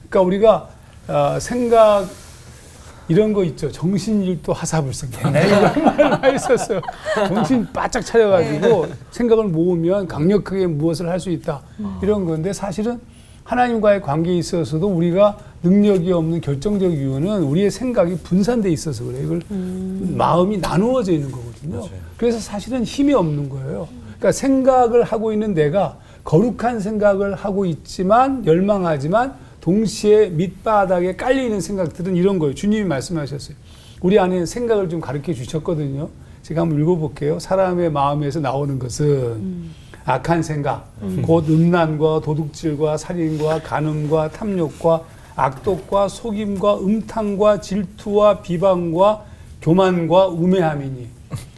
그러니까 우리가 생각 이런 거 있죠. 정신일도 하사불성. 내가 많이 썼어요. 정신 바짝 차려가지고 생각을 모으면 강력하게 무엇을 할 수 있다. 이런 건데 사실은 하나님과의 관계에 있어서도 우리가 능력이 없는 결정적 이유는 우리의 생각이 분산돼 있어서 그래요. 이걸 마음이 나누어져 있는 거거든요. 맞아요. 그래서 사실은 힘이 없는 거예요. 그러니까 생각을 하고 있는 내가 거룩한 생각을 하고 있지만 열망하지만 동시에 밑바닥에 깔려있는 생각들은 이런 거예요. 주님이 말씀하셨어요. 우리 안에 생각을 좀 가르쳐 주셨거든요. 제가 한번 읽어볼게요. 사람의 마음에서 나오는 것은 악한 생각, 곧 음란과 도둑질과 살인과 간음과 탐욕과 악독과 속임과 음탕과 질투와 비방과 교만과 우매함이니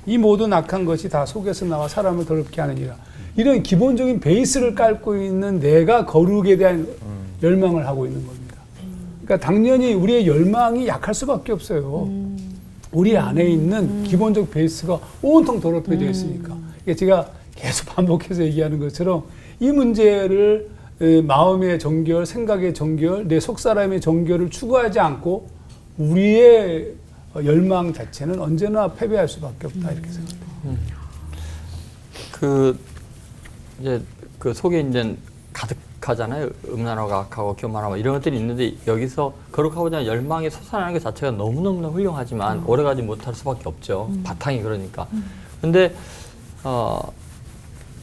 이 모든 악한 것이 다 속에서 나와 사람을 더럽게 하느니라. 이런 기본적인 베이스를 깔고 있는 내가 거룩에 대한 열망을 하고 있는 겁니다. 그러니까 당연히 우리의 열망이 약할 수밖에 없어요. 우리 안에 있는 기본적 베이스가 온통 더럽혀져 있으니까. 그러니까 제가 계속 반복해서 얘기하는 것처럼 이 문제를 마음의 정결, 생각의 정결, 내 속사람의 정결을 추구하지 않고 우리의 열망 자체는 언제나 패배할 수밖에 없다 이렇게 생각합니다. 이제 그 속에 이제 가득하잖아요. 음란하고 악하고 교만하고 이런 것들이 있는데 여기서 거룩하고자 하는 열망이 솟아나는 것 자체가 너무너무 훌륭하지만 오래가지 못할 수밖에 없죠. 바탕이 그러니까. 근데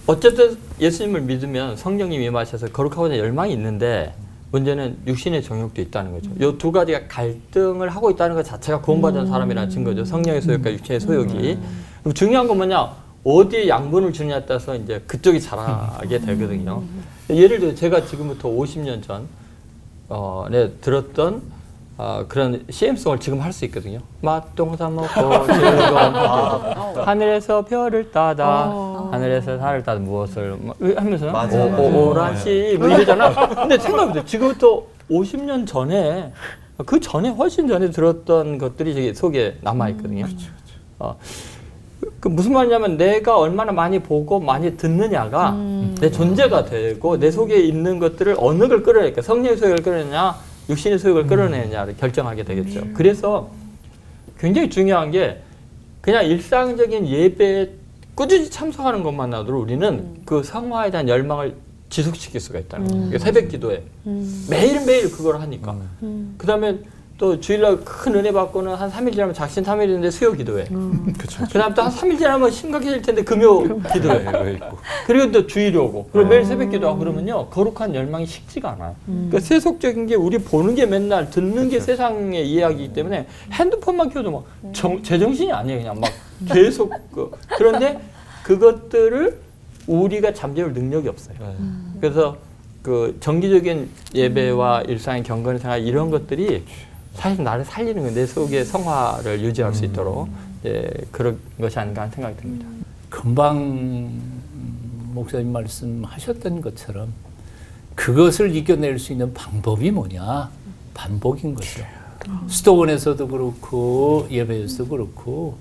어쨌든 예수님을 믿으면 성령님이 임하셔서 거룩하고자 하는 열망이 있는데 문제는 육신의 정욕도 있다는 거죠. 이 두 가지가 갈등을 하고 있다는 것 자체가 구원받은 사람이라는 증거죠. 성령의 소욕과 육신의 소욕이. 그럼 중요한 건 뭐냐? 어디에 양분을 주느냐에 따라서 이제 그쪽이 자라게 되거든요. 예를 들어 제가 지금부터 50년 전에 들었던 그런 CM송을 지금 할 수 있거든요. 맛동사 먹고 즐거운 하늘에서 별을 따다 하늘에서 달을 따다 무엇을 뭐 하면서 오라시 뭐 이러잖아. 근데 생각해보세요. 지금부터 50년 전에 그 전에 훨씬 전에 들었던 것들이 저기 속에 남아 있거든요. 그 무슨 말이냐면 내가 얼마나 많이 보고 많이 듣느냐가 내 존재가 되고 내 속에 있는 것들을 어느 걸 끌어낼까, 성령의 소욕을 끌어내냐 육신의 소욕을 끌어내느냐를 결정하게 되겠죠. 그래서 굉장히 중요한 게 그냥 일상적인 예배에 꾸준히 참석하는 것만으로도 우리는 그 성화에 대한 열망을 지속시킬 수가 있다는 거예요. 새벽 기도에 매일매일 그걸 하니까. 그 다음에 또 주일날 큰 은혜 받고는 한 3일 지나면 작심 3일인데 수요 기도회. 그 다음 또 한 3일 지나면 심각해질 텐데 금요 기도회. 그리고 또 주일이 오고. 그리고 매일 새벽 기도하고 그러면요. 거룩한 열망이 식지가 않아요. 그러니까 세속적인 게 우리 보는 게 맨날 듣는 게 세상의 이야기이기 때문에 핸드폰만 켜도 막 제정신이 아니에요. 그냥 막 계속. 그런데 그것들을 우리가 잠재울 능력이 없어요. 그래서 그 정기적인 예배와 일상의 경건 생활 이런 것들이 사실 나를 살리는 거예요. 내 속에 성화를 유지할 수 있도록 그런 것이 아닌가 하는 생각이 듭니다. 금방 목사님 말씀하셨던 것처럼 그것을 이겨낼 수 있는 방법이 뭐냐? 반복인 거죠. 수도원에서도 그렇고 예배에서도 그렇고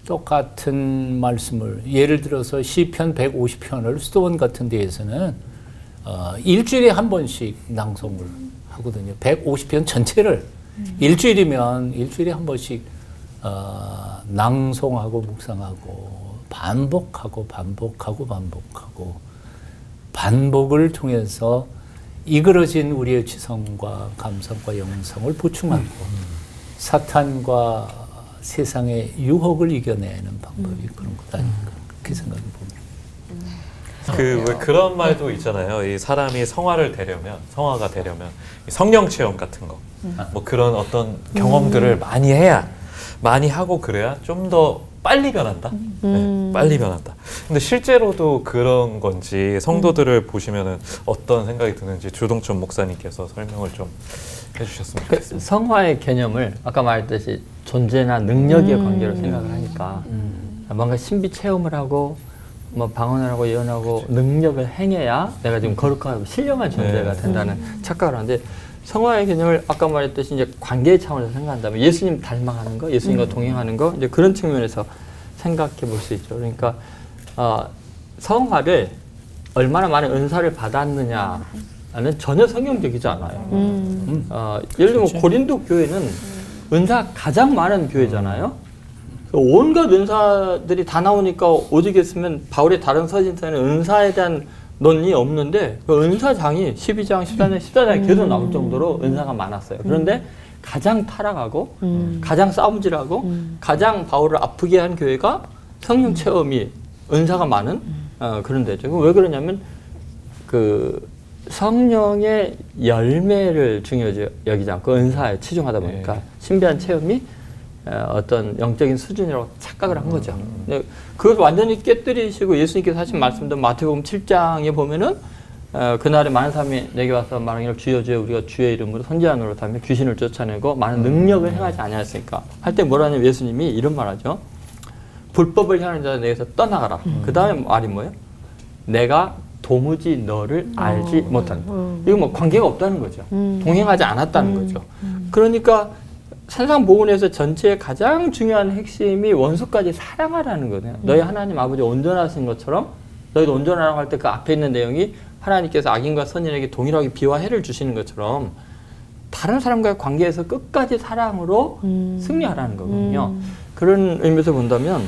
똑같은 말씀을 예를 들어서 시편 150편을 수도원 같은 데에서는 일주일에 한 번씩 낭송을 하거든요. 150편 전체를 일주일이면 일주일에 한 번씩 낭송하고 묵상하고 반복하고 반복을 통해서 이그러진 우리의 지성과 감성과 영성을 보충하고 사탄과 세상의 유혹을 이겨내는 방법이 그런 것 아닌가 그렇게 생각해 봅니다. 왜 그런 말도 있잖아요. 이 사람이 성화가 되려면 성령 체험 같은 거, 뭐 그런 어떤 경험들을 많이 하고 그래야 좀 더 빨리 변한다. 네, 빨리 변한다. 근데 실제로도 그런 건지 성도들을 보시면은 어떤 생각이 드는지 주동천 목사님께서 설명을 좀 해주셨으면 좋겠습니다. 성화의 개념을 아까 말했듯이 존재나 능력의 관계로 생각을 하니까 뭔가 신비 체험을 하고 뭐 방언을 하고 예언하고 능력을 행해야 내가 지금 거룩하고 신령한 존재가 된다는 착각을 하는데 성화의 개념을 아까 말했듯이 이제 관계의 차원에서 생각한다면 예수님 닮아가는 거, 예수님과 동행하는 거 이제 그런 측면에서 생각해 볼 수 있죠. 그러니까 성화를 얼마나 많은 은사를 받았느냐는 전혀 성경적이지 않아요. 예를 들면 고린도 교회는 은사 가장 많은 교회잖아요. 온갖 은사들이 다 나오니까 오직 했으면 바울의 다른 서신서에는 은사에 대한 논이 없는데 그 은사장이 12장, 14장, 14장에 계속 나올 정도로 은사가 많았어요. 그런데 가장 타락하고 가장 싸움질하고 가장 바울을 아프게 한 교회가 성령 체험이 은사가 많은 그런 데죠. 왜 그러냐면 그 성령의 열매를 중요하게 여기지 않고 은사에 치중하다 보니까 신비한 체험이 어떤 영적인 수준이라고 착각을 한 거죠. 그걸 완전히 깨뜨리시고 예수님께서 하신 말씀도 마태복음 7장에 보면은 그날에 많은 사람이 내게 와서 말하기를 주여 주여 우리가 주의 이름으로 선지자 노릇하며 귀신을 쫓아내고 많은 능력을 행하지 아니하였으니까 할 때 뭐라 하냐면 예수님이 이런 말하죠. 불법을 향하는 자들 내게서 떠나가라. 그 다음에 말이 뭐예요? 내가 도무지 너를 알지 못한다. 이거 뭐 관계가 없다는 거죠. 동행하지 않았다는 거죠. 그러니까 산상복음에서 전체의 가장 중요한 핵심이 원수까지 사랑하라는 거예요. 너희 하나님 아버지 온전하신 것처럼 너희도 온전하라고 할 때 그 앞에 있는 내용이 하나님께서 악인과 선인에게 동일하게 비와 해를 주시는 것처럼 다른 사람과의 관계에서 끝까지 사랑으로 승리하라는 거거든요. 그런 의미에서 본다면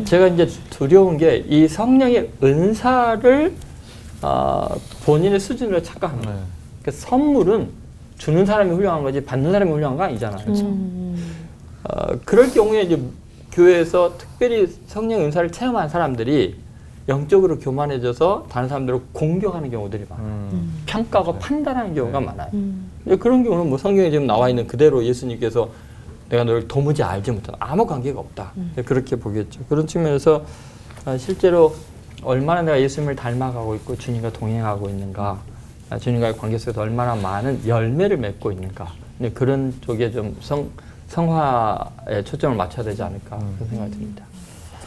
제가 이제 두려운 게 이 성령의 은사를 본인의 수준으로 착각하는 거예요. 그 선물은 주는 사람이 훌륭한 거지 받는 사람이 훌륭한 거 아니잖아요. 그렇죠? 그럴 경우에 이제 교회에서 특별히 성령 은사를 체험한 사람들이 영적으로 교만해져서 다른 사람들을 공격하는 경우들이 많아요. 평가하고 판단하는 경우가 많아요. 근데 그런 경우는 뭐 성경에 지금 나와 있는 그대로 예수님께서 내가 너를 도무지 알지 못한다. 아무 관계가 없다. 그렇게 보겠죠. 그런 측면에서 실제로 얼마나 내가 예수님을 닮아가고 있고 주님과 동행하고 있는가, 주님과의 관계 속에서 얼마나 많은 열매를 맺고 있는가. 네, 그런 쪽에 좀 성화에 초점을 맞춰야 되지 않을까 그런 생각이 듭니다.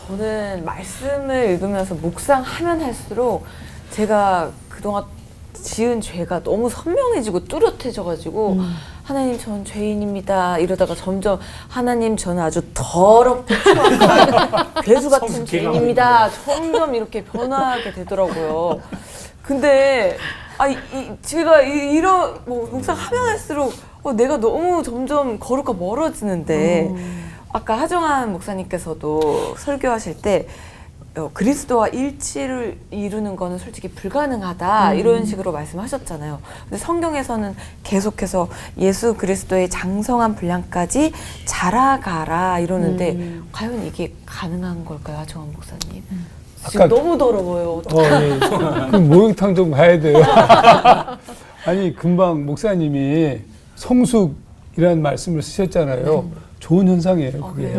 저는 말씀을 읽으면서 묵상하면 할수록 제가 그동안 지은 죄가 너무 선명해지고 뚜렷해져가지고 하나님 전 죄인입니다 이러다가 점점 하나님 저는 아주 더럽고 추악한 괴수 같은 죄인입니다 점점 이렇게 변하게 되더라고요. 근데 제가 이런 묵상하면 할수록 내가 너무 점점 거룩과 멀어지는데 아까 하정한 목사님께서도 설교하실 때 그리스도와 일치를 이루는 거는 솔직히 불가능하다 이런 식으로 말씀하셨잖아요. 근데 성경에서는 계속해서 예수 그리스도의 장성한 분량까지 자라가라 이러는데 과연 이게 가능한 걸까요, 하정한 목사님? 지금 너무 더러워요. 예. 그 목욕탕 좀 가야 돼요. 아니 금방 목사님이 성숙이라는 말씀을 쓰셨잖아요. 좋은 현상이에요, 그게.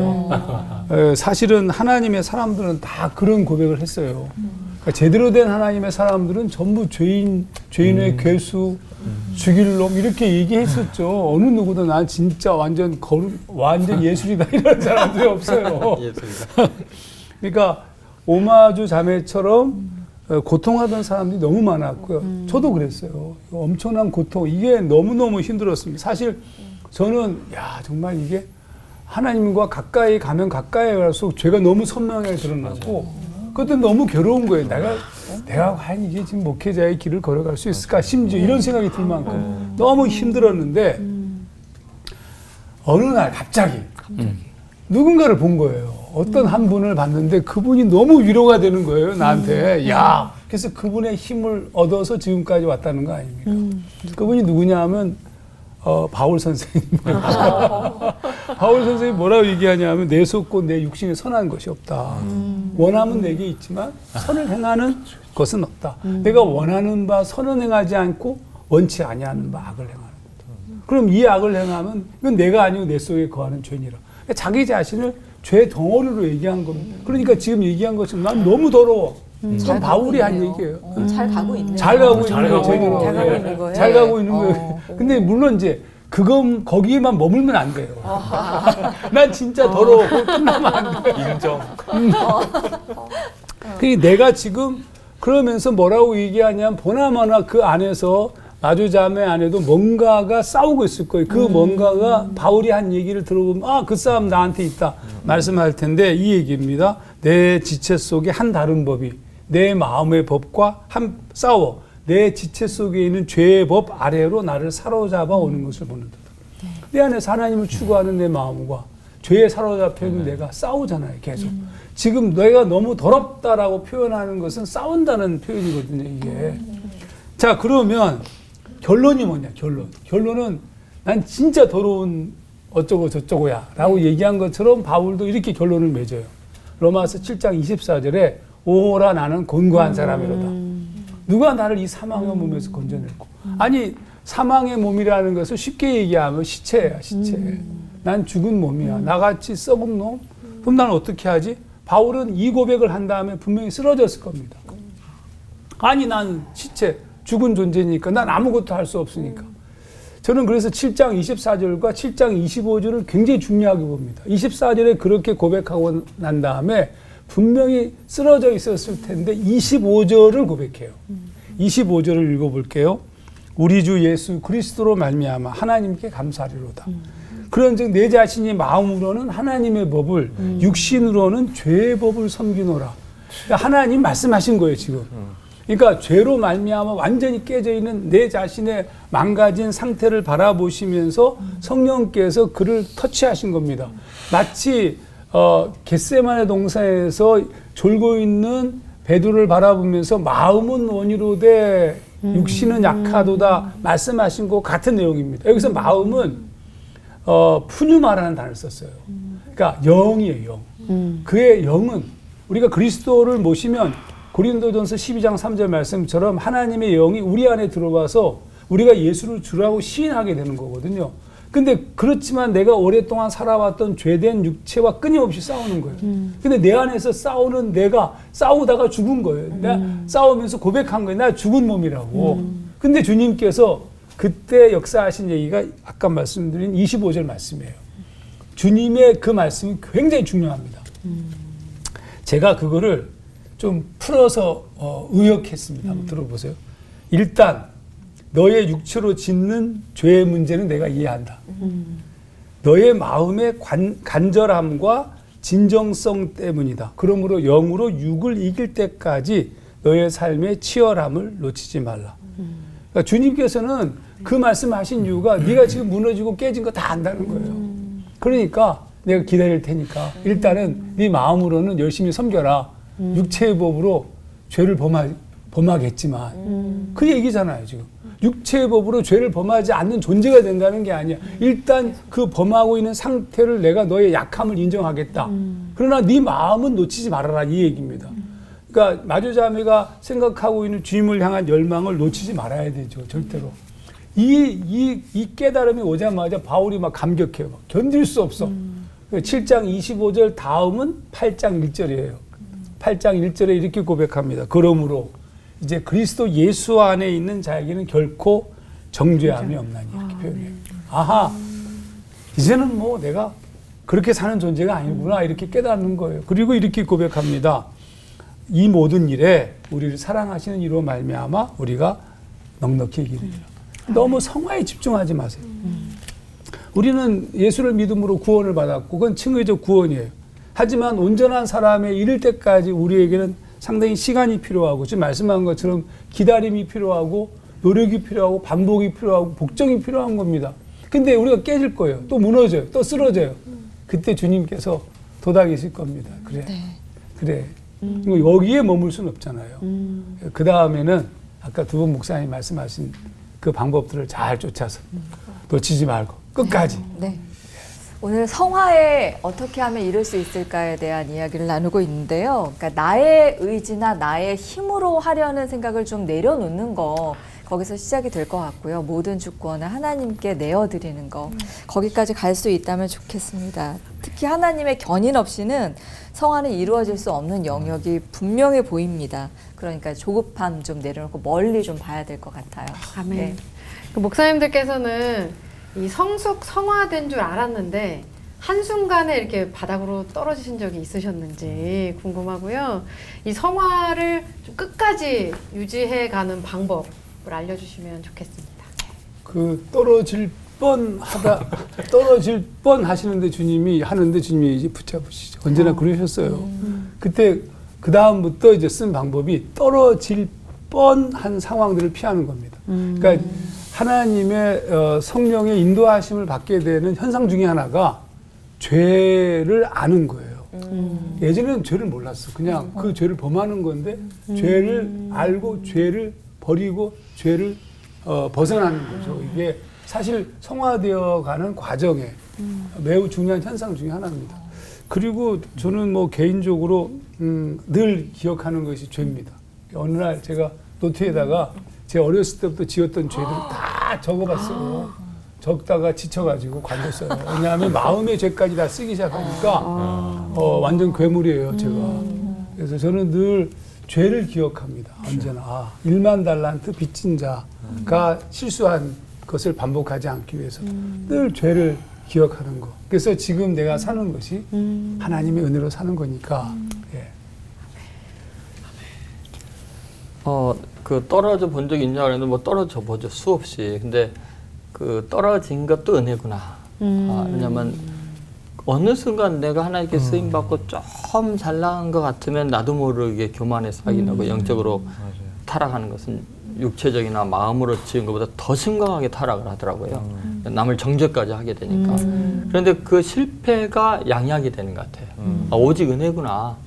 사실은 하나님의 사람들은 다 그런 고백을 했어요. 그러니까 제대로 된 하나님의 사람들은 전부 죄인의 괴수, 죽일 놈 이렇게 얘기했었죠. 어느 누구도 난 진짜 완전 예술이다 이런 사람들이 없어요. 그러니까 오마주 자매처럼 고통하던 사람들이 너무 많았고요. 저도 그랬어요. 엄청난 고통, 이게 너무너무 힘들었습니다. 사실 저는 정말 이게 하나님과 가까이 가면 가까이 갈수록 죄가 너무 선명하게 드러났고 그것도 너무 괴로운 거예요. 내가 과연 이게 지금 목회자의 길을 걸어갈 수 있을까? 심지어 이런 생각이 들 만큼 너무 힘들었는데 어느 날 갑자기 누군가를 본 거예요. 어떤 한 분을 봤는데 그분이 너무 위로가 되는 거예요, 나한테. 그래서 그분의 힘을 얻어서 지금까지 왔다는 거 아닙니까? 그분이 누구냐 하면 바울 선생님. 바울 선생님이 뭐라고 얘기하냐면 내 속고 내 육신에 선한 것이 없다. 원함은 내게 있지만 선을 행하는 것은 없다. 내가 원하는 바 선은 행하지 않고 원치 아니하는 바 악을 행하는 거다. 그럼 이 악을 행하면 이건 내가 아니고 내 속에 거하는 죄니라. 자기 자신을 죄 덩어리로 얘기한 겁니다. 그러니까 지금 얘기한 것처럼 난 너무 더러워. 그건 바울이 한 얘기예요. 잘 가고 있네요. 잘 가고 있는 거예요. 잘 가고 있는 거예요. 근데 물론 이제 거기에만 머물면 안 돼요. 난 진짜 더러워. 끝나면 안 돼. 인정. 내가 지금 그러면서 뭐라고 얘기하냐면 보나마나 그 안에서 마주자매 안에도 뭔가가 싸우고 있을 거예요. 그 뭔가가 바울이 한 얘기를 들어보면 그 싸움 나한테 있다 말씀할 텐데 이 얘기입니다. 내 지체 속에 한 다른 법이 내 마음의 법과 싸워 내 지체 속에 있는 죄의 법 아래로 나를 사로잡아 오는 것을 보는다. 내 안에서 하나님을 추구하는 내 마음과 죄에 사로잡혀 있는 내가 싸우잖아요, 계속. 지금 내가 너무 더럽다라고 표현하는 것은 싸운다는 표현이거든요, 이게. 자, 그러면 결론이 뭐냐, 결론은 난 진짜 더러운 어쩌고 저쩌고야 라고 얘기한 것처럼 바울도 이렇게 결론을 맺어요. 로마서 7장 24절에 오호라 나는 곤고한 사람이로다. 누가 나를 이 사망의 몸에서 건져낼고. 아니 사망의 몸이라는 것을 쉽게 얘기하면 시체야, 시체. 난 죽은 몸이야. 나같이 썩은 놈. 그럼 난 어떻게 하지? 바울은 이 고백을 한 다음에 분명히 쓰러졌을 겁니다. 아니 난 시체, 죽은 존재니까 난 아무것도 할 수 없으니까. 저는 그래서 7장 24절과 7장 25절을 굉장히 중요하게 봅니다. 24절에 그렇게 고백하고 난 다음에 분명히 쓰러져 있었을 텐데 25절을 고백해요. 25절을 읽어볼게요. 우리 주 예수 그리스도로 말미암아 하나님께 감사하리로다. 그런즉 내 자신이 마음으로는 하나님의 법을 육신으로는 죄의 법을 섬기노라. 그러니까 하나님 말씀하신 거예요 지금. 그러니까 죄로 말미암아 완전히 깨져 있는 내 자신의 망가진 상태를 바라보시면서 성령께서 그를 터치하신 겁니다. 마치 겟세마네 동산에서 졸고 있는 베드로를 바라보면서 마음은 원이로되 육신은 약하도다 말씀하신 것 같은 내용입니다. 여기서 마음은 푸뉴마라는 단어를 썼어요. 그러니까 영이에요, 영. 그의 영은 우리가 그리스도를 모시면 고린도전서 12장 3절 말씀처럼 하나님의 영이 우리 안에 들어와서 우리가 예수를 주라고 시인하게 되는 거거든요. 근데 그렇지만 내가 오랫동안 살아왔던 죄된 육체와 끊임없이 싸우는 거예요. 근데 내 안에서 싸우는 내가 싸우다가 죽은 거예요. 내가 싸우면서 고백한 거예요. 나 죽은 몸이라고. 근데 주님께서 그때 역사하신 얘기가 아까 말씀드린 25절 말씀이에요. 주님의 그 말씀이 굉장히 중요합니다. 제가 그거를 좀 풀어서 의역했습니다. 한번 들어보세요. 일단 너의 육체로 짓는 죄의 문제는 내가 이해한다. 너의 마음의 간절함과 진정성 때문이다. 그러므로 영으로 육을 이길 때까지 너의 삶의 치열함을 놓치지 말라. 그러니까 주님께서는 그 말씀하신 이유가 네가 지금 무너지고 깨진 거 다 안다는 거예요. 그러니까 내가 기다릴 테니까 일단은 네 마음으로는 열심히 섬겨라. 육체의 법으로 죄를 범하겠지만 그 얘기잖아요 지금. 육체의 법으로 죄를 범하지 않는 존재가 된다는 게 아니야. 일단 그 범하고 있는 상태를 내가 너의 약함을 인정하겠다. 그러나 네 마음은 놓치지 말아라 이 얘기입니다. 그러니까 마주자매가 생각하고 있는 주님을 향한 열망을 놓치지 말아야 되죠. 절대로. 이 깨달음이 오자마자 바울이 막 감격해요. 막 견딜 수 없어. 7장 25절 다음은 8장 1절이에요. 8장 1절에 이렇게 고백합니다. 그러므로 이제 그리스도 예수 안에 있는 자에게는 결코 정죄함이 없나니 이렇게 표현해요. 아하, 이제는 뭐 내가 그렇게 사는 존재가 아니구나 이렇게 깨닫는 거예요. 그리고 이렇게 고백합니다. 이 모든 일에 우리를 사랑하시는 이로 말미암아 우리가 넉넉히 이기리라. 너무 성화에 집중하지 마세요. 우리는 예수를 믿음으로 구원을 받았고 그건 칭의적 구원이에요. 하지만 온전한 사람에 이를 때까지 우리에게는 상당히 시간이 필요하고 지금 말씀한 것처럼 기다림이 필요하고 노력이 필요하고 반복이 필요하고 복종이 필요한 겁니다. 근데 우리가 깨질 거예요. 또 무너져요. 또 쓰러져요. 그때 주님께서 도닥이실 겁니다. 그래. 여기에 머물 수는 없잖아요. 그 다음에는 아까 두 분 목사님 말씀하신 그 방법들을 잘 쫓아서 놓치지 말고 끝까지. 네. 오늘 성화에 어떻게 하면 이룰 수 있을까에 대한 이야기를 나누고 있는데요. 그러니까 나의 의지나 나의 힘으로 하려는 생각을 좀 내려놓는 거, 거기서 시작이 될 것 같고요. 모든 주권을 하나님께 내어드리는 거, 거기까지 갈 수 있다면 좋겠습니다. 특히 하나님의 견인 없이는 성화는 이루어질 수 없는 영역이 분명해 보입니다. 그러니까 조급함 좀 내려놓고 멀리 좀 봐야 될 것 같아요. 아멘. 네. 그 목사님들께서는 이 성숙 성화된 줄 알았는데 한순간에 이렇게 바닥으로 떨어지신 적이 있으셨는지 궁금하고요. 이 성화를 좀 끝까지 유지해가는 방법을 알려주시면 좋겠습니다. 그 떨어질 뻔 하시는데 주님이 하는데 주님이 이제 붙잡으시죠. 언제나 그러셨어요. 그때 그 다음부터 이제 쓴 방법이 떨어질 뻔한 상황들을 피하는 겁니다. 그러니까 하나님의 성령의 인도하심을 받게 되는 현상 중에 하나가 죄를 아는 거예요. 예전에는 죄를 몰랐어. 그냥 그 죄를 범하는 건데 죄를 알고 죄를 버리고 죄를 벗어나는 거죠. 이게 사실 성화되어 가는 과정에 매우 중요한 현상 중에 하나입니다. 그리고 저는 뭐 개인적으로 늘 기억하는 것이 죄입니다. 어느 날 제가 노트에다가 제 어렸을 때부터 지었던 죄들을 다 적어봤어요. 적다가 지쳐가지고 관뒀어요. 왜냐하면 마음의 죄까지 다 쓰기 시작하니까 완전 괴물이에요, 제가. 그래서 저는 늘 죄를 기억합니다. 언제나. 1만 달란트 빚진 자가 실수한 것을 반복하지 않기 위해서 늘 죄를 기억하는 거. 그래서 지금 내가 사는 것이 하나님의 은혜로 사는 거니까. 예. 그 떨어져 본 적이 있냐고 그랬는데 뭐 떨어져 보죠, 수없이. 근데 그 떨어진 것도 은혜구나. 왜냐면 어느 순간 내가 하나님께 쓰임 받고 좀 잘 나간 것 같으면 나도 모르게 교만에 사기 나고 영적으로 타락하는 것은 육체적이나 마음으로 지은 것보다 더 심각하게 타락을 하더라고요. 남을 정죄까지 하게 되니까. 그런데 그 실패가 양약이 되는 것 같아요. 오직 은혜구나.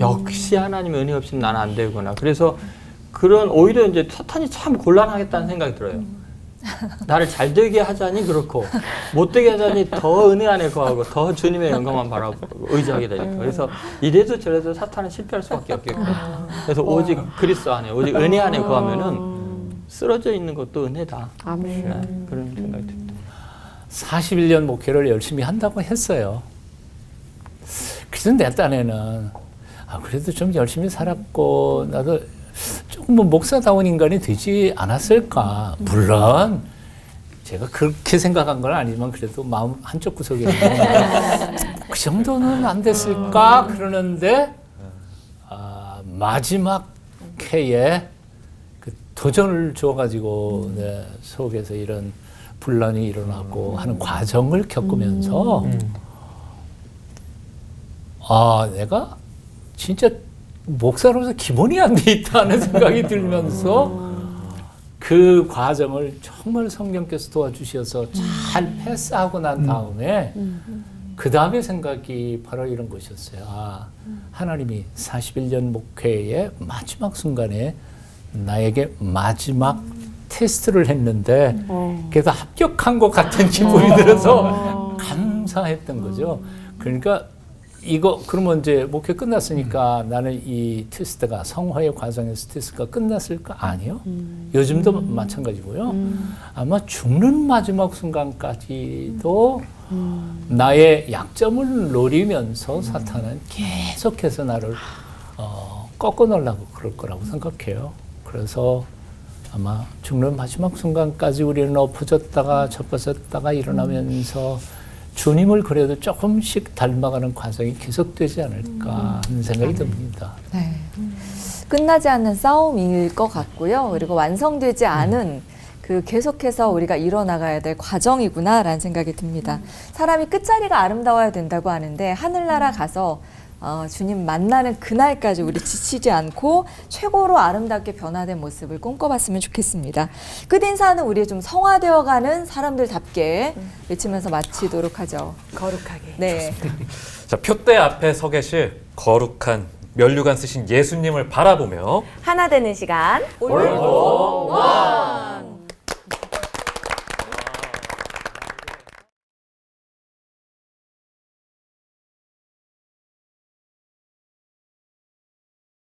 역시 하나님의 은혜 없이는 나는 안 되구나. 그래서 그런 오히려 이제 사탄이 참 곤란하겠다는 생각이 들어요. 나를 잘 되게 하자니 그렇고 못 되게 하자니 더 은혜 안에 거하고 더 주님의 영광만 바라보고 의지하게 되니까. 그래서 이래도 저래도 사탄은 실패할 수밖에 없겠고. 그래서 오직 그리스도 안에 오직 은혜 안에 거하면은 쓰러져 있는 것도 은혜다. 아멘. 네, 그런 생각이 듭니다. 41년 목회를 열심히 한다고 했어요. 그래서 내 딴에는 그래도 좀 열심히 살았고 나도 조금 뭐 목사다운 인간이 되지 않았을까. 물론 제가 그렇게 생각한 건 아니지만 그래도 마음 한쪽 구석에는 그 정도는 안 됐을까 그러는데 마지막 회에 그 도전을 줘가지고 내 속에서 이런 분란이 일어나고 하는 과정을 겪으면서 내가 진짜 목사로서 기본이 안 돼 있다는 생각이 들면서 그 과정을 정말 성령께서 도와주셔서 잘 패스하고 난 다음에 그 다음에 생각이 바로 이런 것이었어요. 하나님이 41년 목회의 마지막 순간에 나에게 마지막 테스트를 했는데 그래서 합격한 것 같은 기분이 들어서 감사했던 거죠. 그러니까 그러면 이제 목회 끝났으니까 나는 이 테스트가 성화의 과정에서 테스트가 끝났을까? 아니요. 요즘도 마찬가지고요. 아마 죽는 마지막 순간까지도 나의 약점을 노리면서 사탄은 계속해서 나를 꺾어 놓으려고 그럴 거라고 생각해요. 그래서 아마 죽는 마지막 순간까지 우리는 엎어졌다가 접어졌다가 일어나면서 주님을 그래도 조금씩 닮아가는 과정이 계속되지 않을까 하는 생각이 듭니다. 네. 끝나지 않는 싸움일 것 같고요. 그리고 완성되지 않은 그 계속해서 우리가 이뤄나가야 될 과정이구나라는 생각이 듭니다. 사람이 끝자리가 아름다워야 된다고 하는데 하늘나라 가서 주님 만나는 그날까지 우리 지치지 않고 최고로 아름답게 변화된 모습을 꿈꿔봤으면 좋겠습니다. 끝인사는 우리 좀 성화되어가는 사람들답게 외치면서 마치도록 하죠. 거룩하게. 네. 자, 표대 앞에 서 계실 거룩한 면류관 쓰신 예수님을 바라보며 하나 되는 시간. 올고 원.